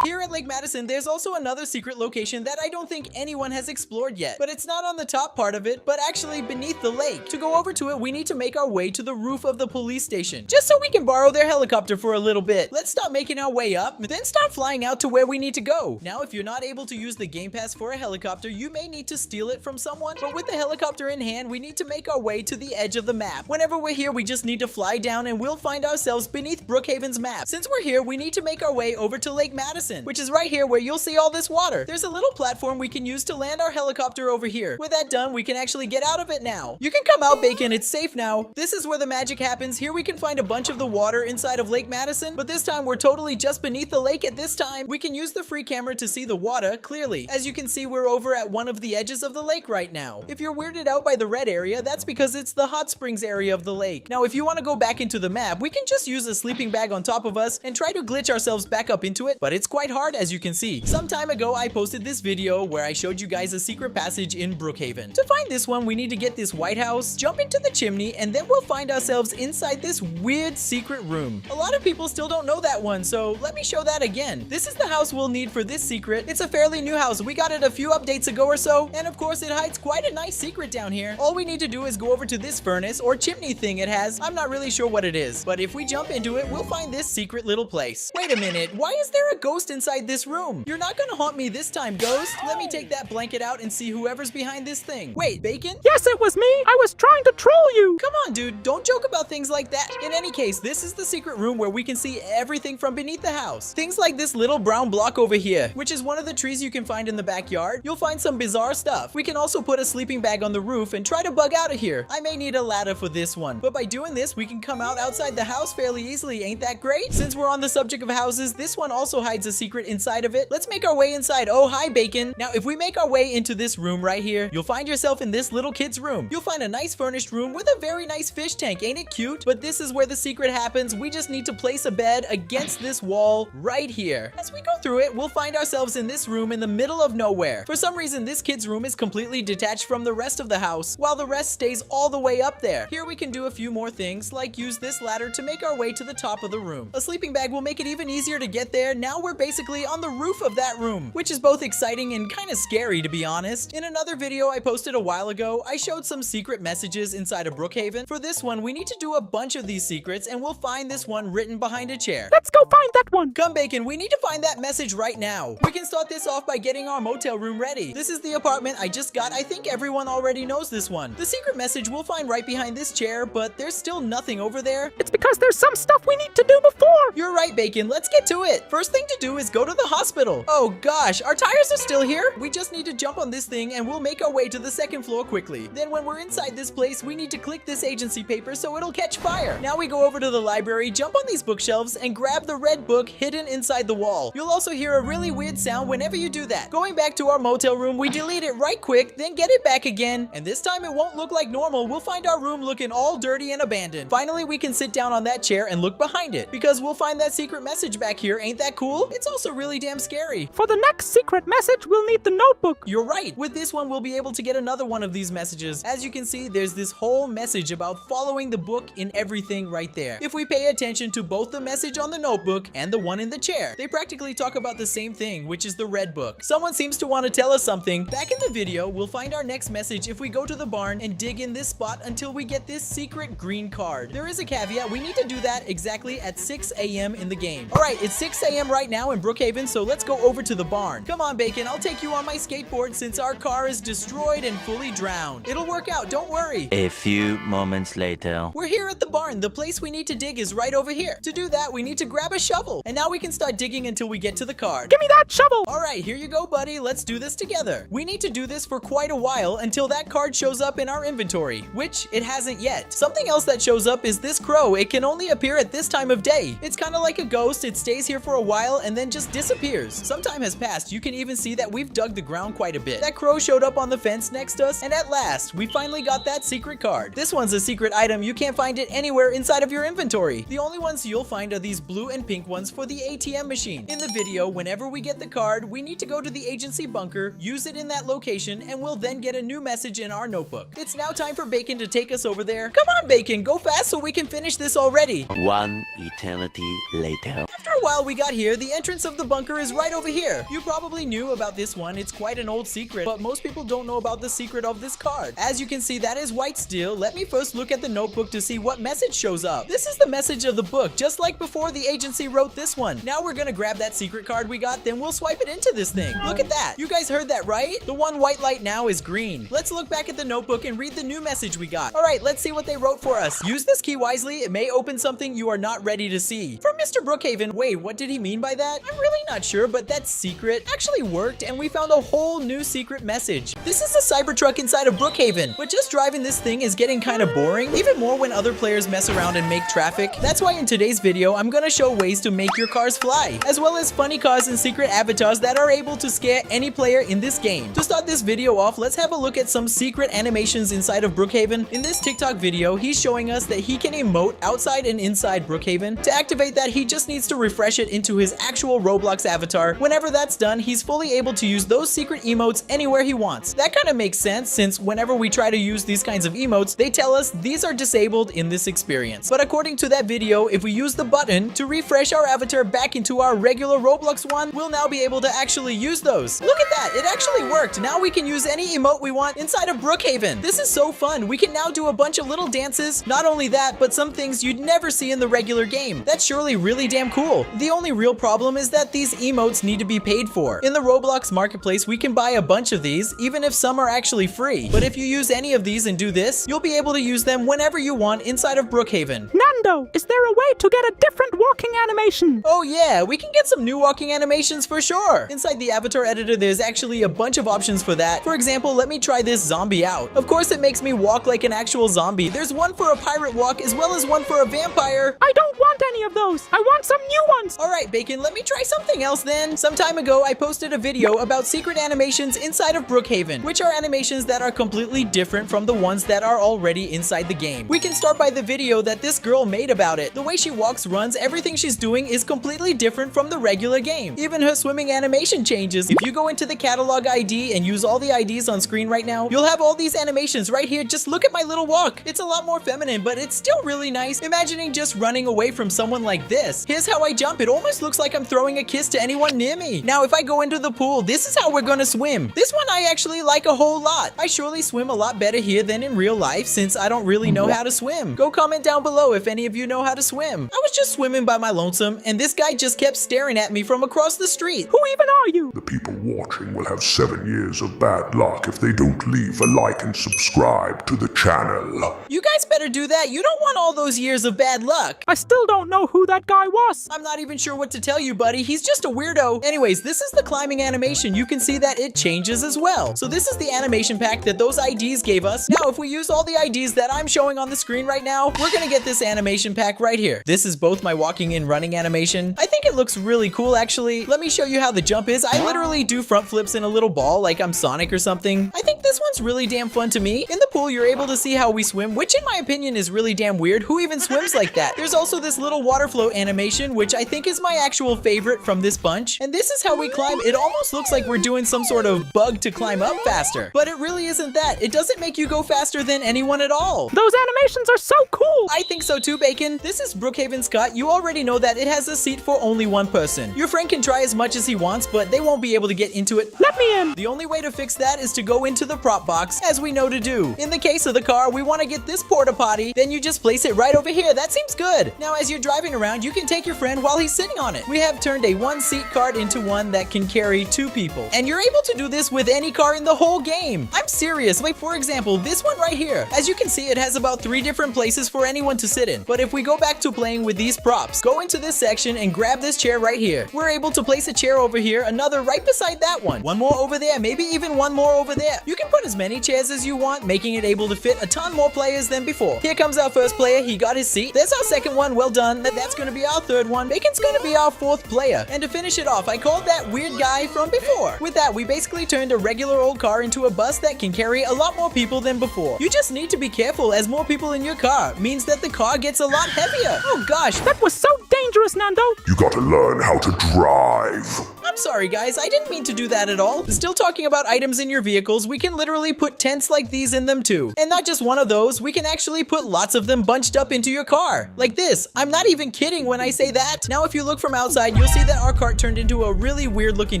Here at Lake Madison, there's also another secret location that I don't think anyone has explored yet, but it's not on the top part of it, but actually beneath the lake. To go over to it, we need to make our way to the roof of the police station, just so we can borrow their helicopter for a little bit. Let's start making our way up, then start flying out to where we need to go. Now, if you're not able to use the game pass for a helicopter, you may need to steal it from someone, but with the helicopter in hand, we need to make our way to the edge of the map. Whenever we're here, we just need to fly down and we'll find ourselves beneath Brookhaven's map. Since we're here, we need to make our way over to Lake Madison, which is right here where you'll see all this water. There's a little platform we can use to land our helicopter over here. With that done, we can actually get out of it now. You can come out, Bacon. It's safe now. This is where the magic happens. Here we can find a bunch of the water inside of Lake Madison, but this time we're totally just beneath the lake at this time. We can use the free camera to see the water clearly. As you can see, we're over at one of the edges of the lake right now. If you're weirded out by the red area, that's because it's the hot springs area of the lake. Now, if you want to go back into the map, we can just use a sleeping bag on top of us and try to glitch ourselves back up into it, but it's quite quite hard, as you can see. Some time ago, I posted this video where I showed you guys a secret passage in Brookhaven. To find this one, we need to get this White House, jump into the chimney, and then we'll find ourselves inside this weird secret room. A lot of people still don't know that one, so let me show that again. This is the house we'll need for this secret. It's a fairly new house. We got it a few updates ago or so, and of course it hides quite a nice secret down here. All we need to do is go over to this furnace or chimney thing it has. I'm not really sure what it is, but if we jump into it, we'll find this secret little place. Wait a minute, why is there a ghost inside this room? You're not gonna haunt me this time, ghost. Let me take that blanket out and see whoever's behind this thing. Wait, Bacon? Yes, it was me. I was trying to troll you. Come on, dude, don't joke about things like that. In any case, this is the secret room where we can see everything from beneath the house. Things like this little brown block over here, which is one of the trees you can find in the backyard. You'll find some bizarre stuff. We can also put a sleeping bag on the roof and try to bug out of here. I may need a ladder for this one, but by doing this, we can come out outside the house fairly easily. Ain't that great? Since we're on the subject of houses, this one also hides a secret inside of it. Let's make our way inside. Oh, hi, Bacon. Now, if we make our way into this room right here, you'll find yourself in this little kid's room. You'll find a nice furnished room with a very nice fish tank. Ain't it cute? But this is where the secret happens. We just need to place a bed against this wall right here. As we go through it, we'll find ourselves in this room in the middle of nowhere. For some reason, this kid's room is completely detached from the rest of the house, while the rest stays all the way up there. Here we can do a few more things, like use this ladder to make our way to the top of the room. A sleeping bag will make it even easier to get there. Now we're basically on the roof of that room, which is both exciting and kind of scary, to be honest. In another video I posted a while ago, I showed some secret messages inside of Brookhaven. For this one, we need to do a bunch of these secrets, and we'll find this one written behind a chair. Let's go find that one. Come, Bacon, we need to find that message right now. We can start this off by getting our motel room ready. This is the apartment I just got. I think everyone already knows this one. The secret message we'll find right behind this chair, but there's still nothing over there. It's because there's some stuff we need to do before. You're right, Bacon. Let's get to it. First thing to do is go to the hospital. Oh gosh, our tires are still here. We just need to jump on this thing and we'll make our way to the second floor quickly. Then when we're inside this place, we need to click this agency paper so it'll catch fire. Now we go over to the library, jump on these bookshelves, and grab the red book hidden inside the wall. You'll also hear a really weird sound whenever you do that. Going back to our motel room, we delete it right quick, then get it back again, and this time it won't look like normal. We'll find our room looking all dirty and abandoned. Finally, we can sit down on that chair and look behind it, because we'll find that secret message back here. Ain't that cool? It's also really damn scary. For the next secret message, we'll need the notebook. You're right. With this one, we'll be able to get another one of these messages. As you can see, there's this whole message about following the book in everything right there. If we pay attention to both the message on the notebook and the one in the chair, they practically talk about the same thing, which is the red book. Someone seems to want to tell us something. Back in the video, we'll find our next message if we go to the barn and dig in this spot until we get this secret green card. There is a caveat. We need to do that exactly at 6 a.m. in the game. All right, it's 6 a.m. right now in Brookhaven, so let's go over to the barn. Come on, Bacon, I'll take you on my skateboard since our car is destroyed and fully drowned. It'll work out, don't worry. A few moments later. We're here at the barn. The place we need to dig is right over here. To do that, we need to grab a shovel. And now we can start digging until we get to the card. Give me that shovel. All right, here you go, buddy. Let's do this together. We need to do this for quite a while until that card shows up in our inventory, which it hasn't yet. Something else that shows up is this crow. It can only appear at this time of day. It's kind of like a ghost. It stays here for a while and then just disappears. Some time has passed. You can even see that we've dug the ground quite a bit. That crow showed up on the fence next to us, and at last, we finally got that secret card. This one's a secret item. You can't find it anywhere inside of your inventory. The only ones you'll find are these blue and pink ones for the ATM machine. In the video, whenever we get the card, we need to go to the agency bunker, use it in that location, and we'll then get a new message in our notebook. It's now time for Bacon to take us over there. Come on, Bacon, go fast so we can finish this already. One eternity later. After a while we got here, the entrance of the bunker is right over here. You probably knew about this one. It's quite an old secret, but most people don't know about the secret of this card. As you can see, that is white steel. Let me first look at the notebook to see what message shows up. This is the message of the book, just like before the agency wrote this one. Now we're gonna grab that secret card we got, then we'll swipe it into this thing. Look at that. You guys heard that right? The one white light now is green. Let's look back at the notebook and read the new message we got. All right, let's see what they wrote for us. Use this key wisely. It may open something you are not ready to see. From Mr. Brookhaven. Wait, what did he mean by that? I'm really not sure, but that secret actually worked and we found a whole new secret message. This is a Cybertruck inside of Brookhaven, but just driving this thing is getting kind of boring, even more when other players mess around and make traffic. That's why in today's video, I'm gonna show ways to make your cars fly, as well as funny cars and secret avatars that are able to scare any player in this game. To start this video off, let's have a look at some secret animations inside of Brookhaven. In this TikTok video, he's showing us that he can emote outside and inside Brookhaven. To activate that, he just needs to refresh it into his actual actual Roblox avatar. Whenever that's done, he's fully able to use those secret emotes anywhere he wants. That kind of makes sense since whenever we try to use these kinds of emotes, they tell us these are disabled in this experience. But according to that video, if we use the button to refresh our avatar back into our regular Roblox one, we'll now be able to actually use those. Look at that, it actually worked. Now we can use any emote we want inside of Brookhaven. This is so fun. We can now do a bunch of little dances. Not only that, but some things you'd never see in the regular game. That's surely really damn cool. The only real problem is that these emotes need to be paid for. In the Roblox marketplace, we can buy a bunch of these, even if some are actually free. But if you use any of these and do this, you'll be able to use them whenever you want inside of Brookhaven. Nando, is there a way to get a different walking animation? Oh yeah, we can get some new walking animations for sure. Inside the avatar editor, there's actually a bunch of options for that. For example, let me try this zombie out. Of course, it makes me walk like an actual zombie. There's one for a pirate walk as well as one for a vampire. I don't want any of those. I want some new ones. All right, Bacon, let me try something else then. Some time ago, I posted a video about secret animations inside of Brookhaven, which are animations that are completely different from the ones that are already inside the game. We can start by the video that this girl made about it. The way she walks, runs, everything she's doing is completely different from the regular game. Even her swimming animation changes. If you go into the catalog ID and use all the IDs on screen right now, you'll have all these animations right here. Just look at my little walk. It's a lot more feminine, but it's still really nice. Imagining just running away from someone like this. Here's how I jump. It almost looks like I'm throwing a kiss to anyone near me. Now, if I go into the pool, this is how we're gonna swim. This one I actually like a whole lot. I surely swim a lot better here than in real life since I don't really know how to swim. Go comment down below if any of you know how to swim. I was just swimming by my lonesome and this guy just kept staring at me from across the street. Who even are you? The people watching will have 7 years of bad luck if they don't leave a like and subscribe to the channel. You guys better do that. You don't want all those years of bad luck. I still don't know who that guy was. I'm not even sure what to tell you, buddy. He's just a weirdo. Anyways, this is the climbing animation. You can see that it changes as well. So this is the animation pack that those IDs gave us. Now, if we use all the IDs that I'm showing on the screen right now, we're gonna get this animation pack right here. This is both my walking and running animation. I think it looks really cool, actually. Let me show you how the jump is. I literally do front flips in a little ball like I'm Sonic or something. I think this one's really damn fun to me. In the pool, you're able to see how we swim, which in my opinion is really damn weird. Who even swims like that? There's also this little water flow animation, which I think is my actual favorite from this bunch. And this is how we climb. It almost looks like we're doing some sort of bug to climb up faster. But it really isn't that. It doesn't make you go faster than anyone at all. Those animations are so cool. I think so too, Bacon. This is Brookhaven Scott. You already know that it has a seat for only one person. Your friend can try as much as he wants, but they won't be able to get into it. Let me in. The only way to fix that is to go into the prop box, as we know to do. In the case of the car, we want to get this porta potty, then you just place it right over here. That seems good. Now, as you're driving around, you can take your friend while he's sitting on it. We have turned a one-seat cart into one that can carry 2 people. And you're able to do this with any car in the whole game. I'm serious. Like, for example, this one right here. As you can see, it has about 3 different places for anyone to sit in. But if we go back to playing with these props, go into this section and grab this chair right here. We're able to place a chair over here, another right beside that one more over there, maybe even one more over there. You can put as many chairs as you want, making it able to fit a ton more players than before. Here comes our first player. He got his seat. There's our second one. Well done. That's gonna be our third one. Bacon's gonna be our 4th player. And to finish it off, I called that weird guy from before. With that, we basically turned a regular old car into a bus that can carry a lot more people than before. You just need to be careful, as more people in your car means that the car gets a lot heavier. Oh gosh, That was so dangerous, Nando. You gotta learn how to drive. I'm sorry guys, I didn't mean to do that at all. Still talking about items in your vehicles, we can literally put tents like these in them too. And not just one of those, we can actually put lots of them bunched up into your car. Like this. I'm not even kidding when I say that. Now if you look from outside, you'll see that our cart turned into a really weird looking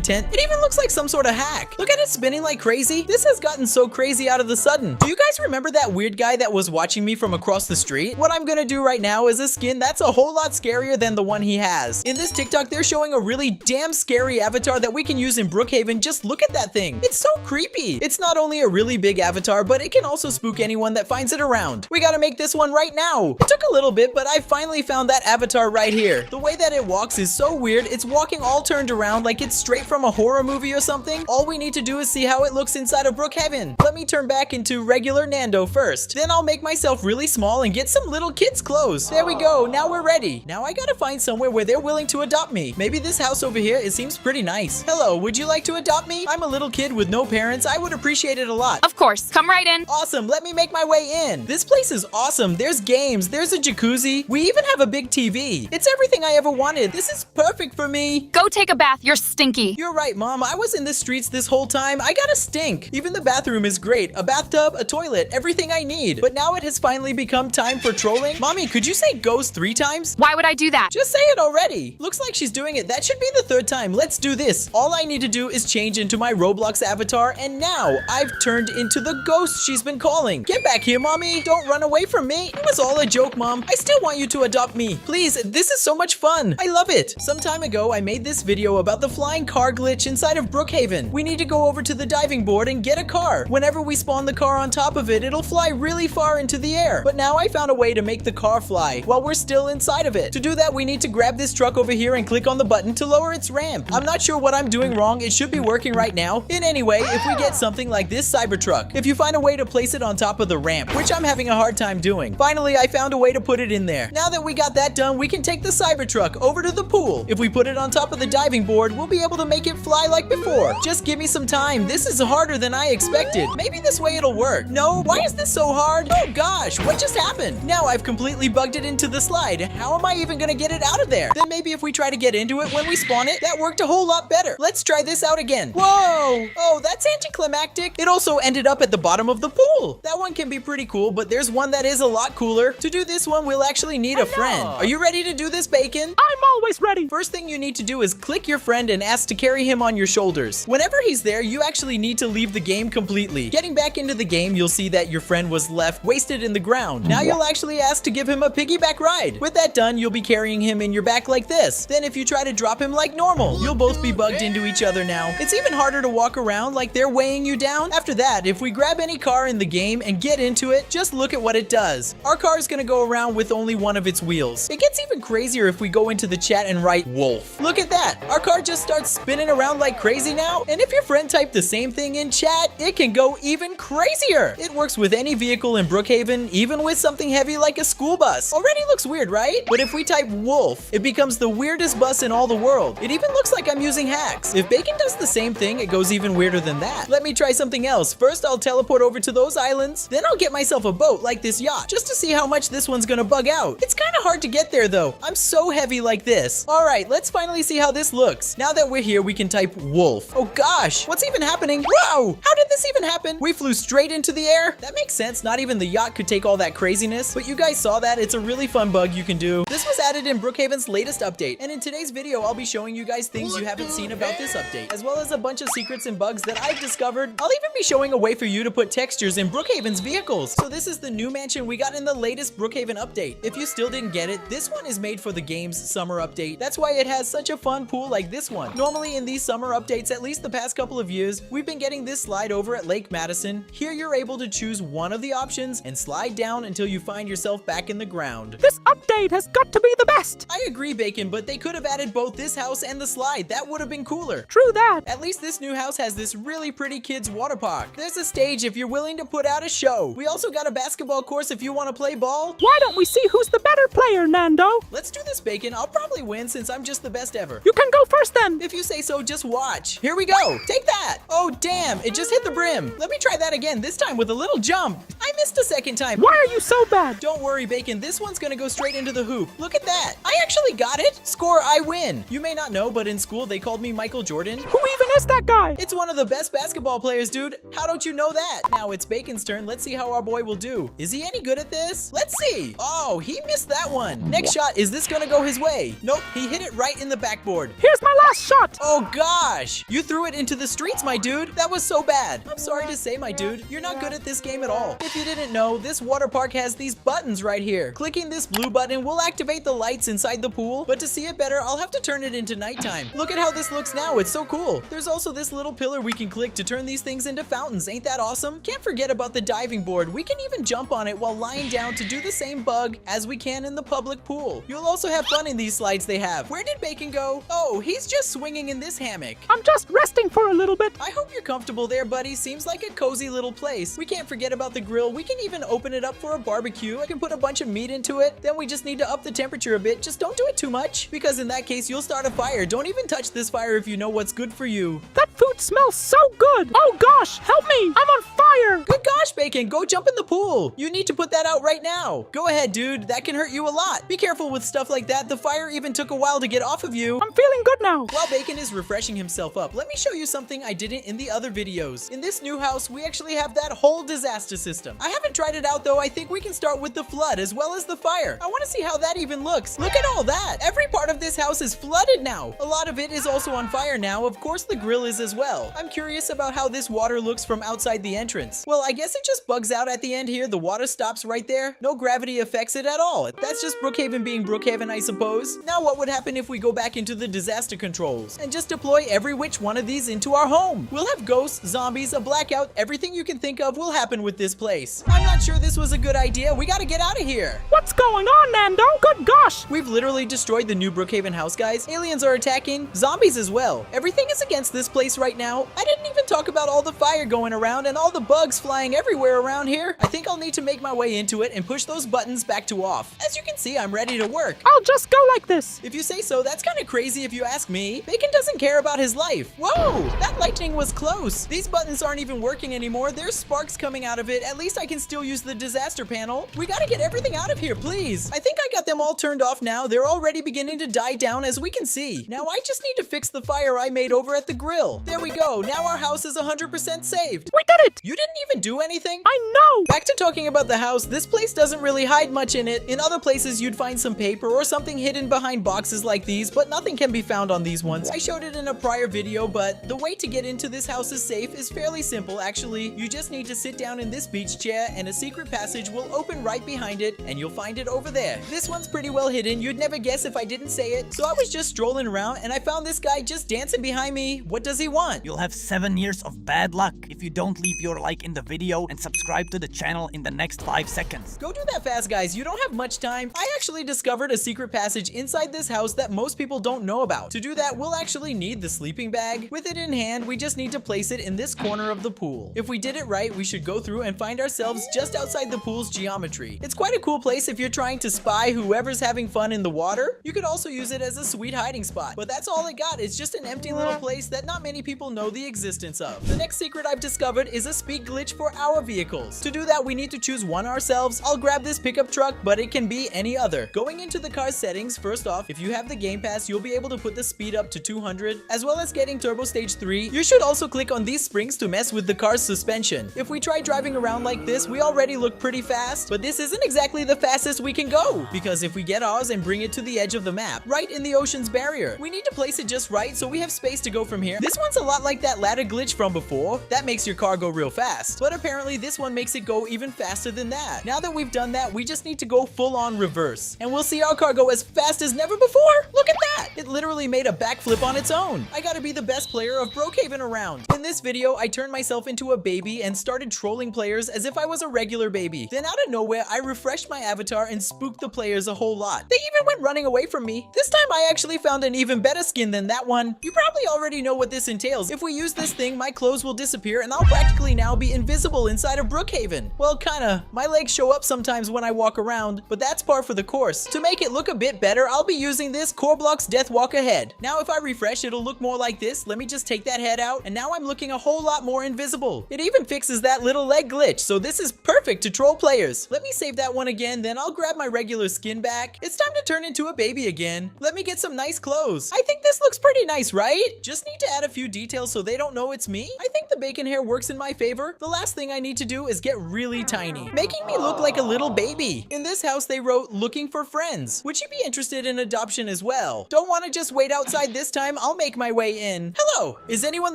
tent. It even looks like some sort of hack. Look at it spinning like crazy. This has gotten so crazy out of the sudden. Do you guys remember that weird guy that was watching me from across the street? What I'm gonna do right now is a skin that's a whole lot scarier than the one he has. In this TikTok, they're showing a really damn scary avatar that we can use in Brookhaven. Just look at that thing. It's so creepy. It's not only a really big avatar, but it can also spook anyone that finds it around. We gotta make this one right now. It took a little bit, but I finally found that avatar right here. The way that it walks is so weird. It's walking all turned around like it's straight from a horror movie or something. All we need to do is see how it looks inside of Brookhaven. Let me turn back into regular Nando first. Then I'll make myself really small and get some little kids clothes. There we go. Now we're ready. Now I gotta find somewhere where they're willing to adopt me. Maybe this house over here, it seems pretty nice. Hello, would you like to adopt me? I'm a little kid with no parents. I would appreciate it a lot. Of course, come right in. Awesome, let me make my way in. This place is awesome. There's games, there's a jacuzzi. We even have a big TV. It's everything I ever wanted. This is perfect for me. Go take a bath, you're stinky. You're right, Mom. I was in the streets this whole time. I gotta stink. Even the bathroom is great. A bathtub, a toilet, everything I need. But now it has finally become time for trolling. Mommy, could you say ghost 3 times? Why would I do that? Just say it already. Looks like she's doing it. That should be the 3rd time. Let's do this. All I need to do is change into my Roblox avatar, and now I've turned into the ghost she's been calling. Get back here, Mommy. Don't run away from me. It was all a joke, Mom. I still want you to adopt me. Please, this is so much fun. I love it. Some time ago, I made this video about the flying car glitch inside of Brookhaven. We need to go over to the diving board and get a car. Whenever we spawn the car on top of it, it'll fly really far into the air. But now I found a way to make the car fly while we're still inside of it. To do that, we need to grab this truck over here and click on the button to lower its ramp. I'm not sure what I'm doing wrong. It should be working right now. In any way, if we get something like this Cybertruck, if you find a way to place it on top of the ramp, which I'm having a hard time doing. Finally, I found a way to put it in there. Now that we got that done, we can take the Cybertruck over to the pool. If we put it on top of the diving board, we'll be able to make it fly like before. Just give me some time. This is harder than I expected. Maybe this way it'll work. No, why is this so hard? Oh gosh, what just happened? Now I've completely bugged it into the slide. How am I even gonna get it out of there? Then maybe if we try to get into it when we spawn it, that worked a whole lot better. Let's try this out again. Whoa! Oh, that's anticlimactic. It also ended up at the bottom of the pool. That one can be pretty cool, but there's one that is a lot cooler. To do this one, we'll actually need a friend. Are you ready to do this, Bacon? I'm always ready. First thing you need to do is click your friend and ask to carry him on your shoulders. Whenever he's there, you actually need to leave the game completely. Getting back into the game, you'll see that your friend was left wasted in the ground. Now you'll actually ask to give him a piggyback ride. With that done, you'll be carrying him in your back like this. Then if you try to drop him like normal, you'll both be bugged into each other now. It's even harder to walk around like they're weighing you down. After that, if we grab any car in the game and get into it, just look at what it does. Our car is gonna go around with only one of its wheels. It gets even crazier if we go into the chat and write wolf. Look at that. Our car just starts spinning around like crazy now. And if your friend typed the same thing in chat, it can go even crazier. It works with any vehicle in Brookhaven, even with something heavy like a school bus. Already looks weird, right? But if we type wolf, it becomes the weirdest bus in all the world. It even looks like I'm using hacks. If Bacon does the same thing, it goes even weirder than that. Let me try something else. First, I'll teleport over to those islands. Then I'll get myself a boat like this yacht, just to see how much this one's gonna bug out. It's kind of hard to get there though. I'm so heavy like this. All right, let's finally see how this looks. Now that we're here, we can type wolf. Oh gosh, what's even happening? Whoa, how did this even happen? We flew straight into the air? That makes sense. Not even the yacht could take all that craziness, but you guys saw that. It's a really fun bug you can do. This was added in Brookhaven's latest update, and in today's video, I'll be showing you guys things you haven't seen about this update, as well as a bunch of secrets and bugs that I've discovered. I'll even be showing a way for you to put textures in Brookhaven's vehicles. So this is the new mansion we got in the latest Brookhaven update. If you still didn't get it, this one is made for the game's summer update. That's why it has such a fun pool like this one. Normally in these summer updates, at least the past couple of years, we've been getting this slide over at Lake Madison. Here you're able to choose one of the options and slide down until you find yourself back in the ground. This update has got to be the best. I agree, Bacon, but they could have added both this house and the slide. That would have been cooler. True that. At least this new house has this really pretty kids water park. There's a stage if you're willing to put out a show. We also got a basketball course if you want to play ball. Why don't we see who's the better player, Nando? Let's do this, Bacon. I'll probably win since I'm just the best ever. You can go first then. If you say so, just watch. Here we go. Take that. Oh, damn. It just hit the brim. Let me try that again, this time with a little jump. I missed a second time. Why are you so bad? Don't worry, Bacon. This one's gonna go straight into the hoop. Look at that. I actually got it. Score, I win. You may not know, but in school, they called me Michael Jordan. Who even is that guy? It's one of the best basketball players, dude. How don't you know that? Now it's Bacon's turn. Let's see how our boy will do. Is he any good at this? Let's see. Oh, he missed that one. Next shot, is this gonna go his way? Nope, he hit it right in the backboard. Here's my last shot. Oh gosh, you threw it into the streets, my dude. That was so bad. I'm sorry to say, my dude, you're not good at this game at all. If you didn't know, this water park has these buttons right here. Clicking this blue button will activate the lights inside the pool, but to see it better, I'll have to turn it into nighttime. Look at how this looks now. It's so cool. There's also this little pillar we can click to turn these things into fountains. Ain't that awesome? Can't forget about the diving board. We can even jump on it while lying down to do the same bug as we can in the public pool. You'll also have fun in these slides they have. Where did Bacon go? Oh, he's just swinging in this hammock. I'm just resting for a little bit. I hope you're comfortable there, buddy. Seems like a cozy little place. We can't forget about the grill. We can even open it up for a barbecue. I can put a bunch of meat into it. Then we just need to up the temperature a bit. Just don't do it too much, because in that case, you'll start a fire. Don't even touch this fire if you know what's good for you. That food smells so good. Oh gosh, help me. I'm on fire. Good gosh, Bacon, go jump in the pool. You need to put that out right now. Go ahead, dude. That can hurt you a lot. Be careful with stuff like that. The fire even took a while to get off of you. I'm feeling good now. While Bacon is refreshing himself up, let me show you something I didn't in the other videos. In this new house, we actually have that whole disaster system. I haven't tried it out though. I think we can start with the flood as well as the fire. I want to see how that even looks. Look at all that. Every part of this house is flooded now. A lot of it is also on fire now. Of course, the grill is as well. I'm curious about how this water looks from outside the entrance. Well, I guess it just bugs out at the end here. The water stops right there. No gravity affects it at all. That's just Brookhaven being Brookhaven, I suppose. Now, what would happen if we go back into the disaster controls and just deploy every which one of these into our home? We'll have ghosts, zombies, a blackout, everything you can think of will happen with this place. I'm not sure this was a good idea. We gotta get out of here. What's going on, Nando? Good gosh. We've literally destroyed the new Brookhaven house, guys. Aliens are attacking, zombies as well. Everything is against this place right now. I didn't even talk about all the fire going around and all the bugs flying everywhere around here. I think I'll need to make my way into it and push those buttons back to off. As you can see, I'm ready to work. I'll just go like this. If you say so, that's kind of crazy if you ask me. Bacon doesn't care about his life. Whoa, that lightning was close. These buttons aren't even working anymore. There's sparks coming out of it. At least I can still use the disaster panel. We gotta get everything out of here, please. I think I got them all turned off now. They're already beginning to die down, as we can see. Now I just need to fix the fire I made over at the grill. There we go. Now our house is 100% saved. We did it. You didn't even do anything? I know. Back to talking about the house, this place doesn't really hide much in it. In other places, you'd find some paper or something hidden behind boxes like these, but nothing can be found on these ones. I showed it in a prior video, but the way to get into this house is safe is fairly simple, actually. You just need to sit down in this beach chair, and a secret passage will open right behind it, and you'll find it over there. This one's pretty well hidden. You'd never guess if I didn't say it. So I was just strolling around, and I found this guy just dancing behind me. What does he want? You'll have 7 years of bad luck if you don't leave your like in the video and subscribe to the channel in the next 5 seconds. Go do that fast, guys. You don't have much time. I actually discovered a secret passage inside this house that most people don't know about. To do that, we'll actually need the sleeping bag. With it in hand, we just need to place it in this corner of the pool. If we did it right, we should go through and find ourselves just outside the pool's geometry. It's quite a cool place if you're trying to spy whoever's having fun in the water. You could also use it as a sweet hiding spot, but that's all it got. It's just an empty little place that not many people know the existence of. The next secret I've discovered is a speed glitch for our vehicles. To do that, we need to choose one ourselves. I'll grab this pickup truck, but it can be any other. Going into the car settings, first off, if you have the Game Pass, you'll be able to put the speed up to 200, as well as getting Turbo Stage 3. You should also click on these springs to mess with the car's suspension. If we try driving around like this, we already look pretty fast, but this isn't exactly the fastest we can go, because if we get ours and bring it to the edge of the map, right in the ocean's barrier, we need to place it just right so we have space to go from here. This one's a lot like that ladder glitch from before. That makes your car go real fast, but apparently this one makes it go even faster than that. Now that we've done that, we just need to go full on reverse, and we'll see our car go as fast as never before. Look at that! It literally made a backflip on its own. I gotta be the best player of Brookhaven around. In this video, I turned myself into a baby and started trolling players as if I was a regular baby. Then out of nowhere, I refreshed my avatar and spooked the players a whole lot. They even went running away from me. This time I actually found an even better skin than that one. You probably already know what this entails. If we use this thing, my clothes will disappear and I'll practically now be invisible inside of Brookhaven. Well, kinda. My legs show up sometimes when I walk around, but that's par for the course. To make it look a bit better, I'll be using this Roblox Deathwalker head. Now if I refresh, it'll look more like this. Let me just take that head out, and now I'm looking a whole lot more invisible. It even fixes that little leg glitch, so this is perfect to troll players. Let me save that one again, then I'll grab my regular skin back. It's time to turn into a baby again. Let me get some nice clothes. I think this looks pretty nice, right? Just need to add a few details so they don't know it's me. I think the bacon hair works in my favor. The last thing I need to do is get really tiny, making me look like a little baby. In this house, they wrote, "Looking for friends." Would you be interested in adoption as well? Don't want to just wait outside this time. I'll make my way in. Hello, is anyone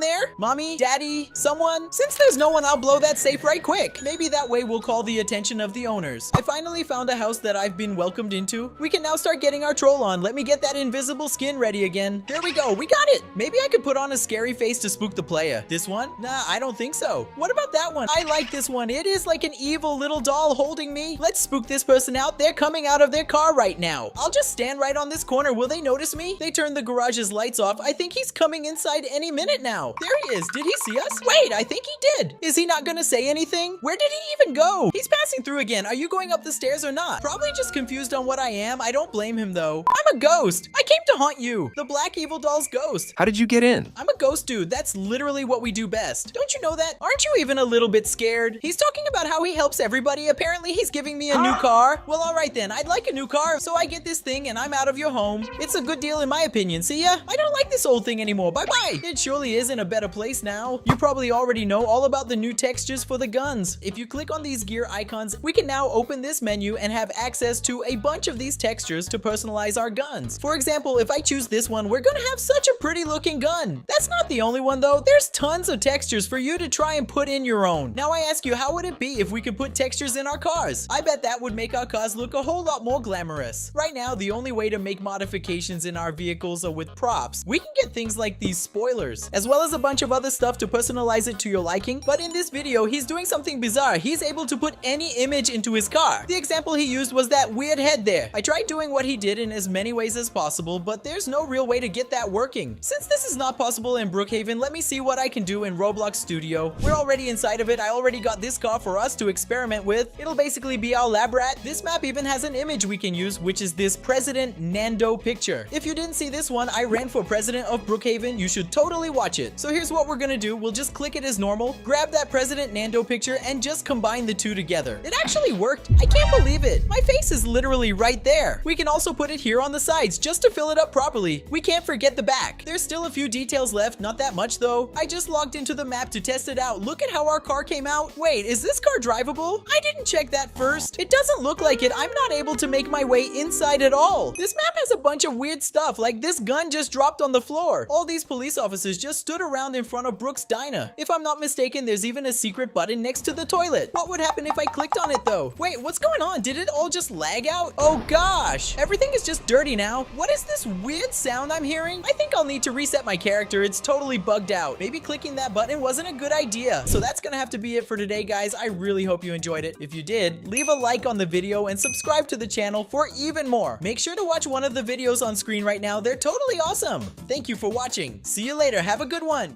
there? Mommy? Daddy? Someone? Since there's no one, I'll blow that safe right quick. Maybe that way we'll call the attention of the owners. I finally found a house that I've been welcomed into. We can now start getting our troll on. Let me get that invisible skin ready again. There we go. We got it. Maybe I could put on a scary face to spook the player. This one? Nah, I don't think so. What about that one? I like this one. It is like an evil little doll holding me. Let's spook this person out. They're coming. coming out of their car right now. I'll just stand right on this corner. Will they notice me? They turned the garage's lights off. I think he's coming inside any minute now. There he is. Did he see us? Wait, I think he did. Is he not gonna say anything? Where did he even go? He's passing through again. Are you going up the stairs or not? Probably just confused on what I am. I don't blame him though. I'm a ghost. I came to haunt you. The black evil doll's ghost. How did you get in? I'm a ghost dude. That's literally what we do best. Don't you know that? Aren't you even a little bit scared? He's talking about how he helps everybody. Apparently he's giving me a new car. Well, all right then. I'd like a new car, so I get this thing and I'm out of your home. It's a good deal in my opinion. See ya? I don't like this old thing anymore. Bye-bye. It surely is in a better place now. You probably already know all about the new textures for the guns. If you click on these gear icons, we can now open this menu and have access to a bunch of these textures to personalize our guns. For example, if I choose this one, we're gonna have such a pretty looking gun. That's not the only one though. There's tons of textures for you to try and put in your own. Now I ask you, how would it be if we could put textures in our cars? I bet that would make our cars look a whole lot more glamorous. Right now, the only way to make modifications in our vehicles are with props. We can get things like these spoilers, as well as a bunch of other stuff to personalize it to your liking. But in this video, he's doing something bizarre. He's able to put any image into his car. The example he used was that weird head there. I tried doing what he did in as many ways as possible, but there's no real way to get that working. Since this is not possible in Brookhaven, let me see what I can do in Roblox Studio. We're already inside of it. I already got this car for us to experiment with. It'll basically be our lab rat. This map even has an image we can use, which is this President Nando picture. If you didn't see this one, I ran for president of Brookhaven. You should totally watch it. So here's what we're gonna do. We'll just click it as normal, grab that President Nando picture, and just combine the two together. It actually worked. I can't believe it. My face is literally right there. We can also put it here on the sides just to fill it up properly. We can't forget the back. There's still a few details left, not that much though. I just logged into the map to test it out. Look at how our car came out. Wait, is this car drivable? I didn't check that first. It doesn't look like it. I'm not able to make my way inside at all. This map has a bunch of weird stuff, like this gun just dropped on the floor. All these police officers just stood around in front of Brooks' diner. If I'm not mistaken, there's even a secret button next to the toilet. What would happen if I clicked on it though? Wait, what's going on? Did it all just lag out? Oh gosh, everything is just dirty now. What is this weird sound I'm hearing? I think I'll need to reset my character. It's totally bugged out. Maybe clicking that button wasn't a good idea. So that's gonna have to be it for today, guys. I really hope you enjoyed it. If you did, leave a like on the video and subscribe to the channel for even more. Make sure to watch one of the videos on screen right now. They're totally awesome. Thank you for watching. See you later. Have a good one.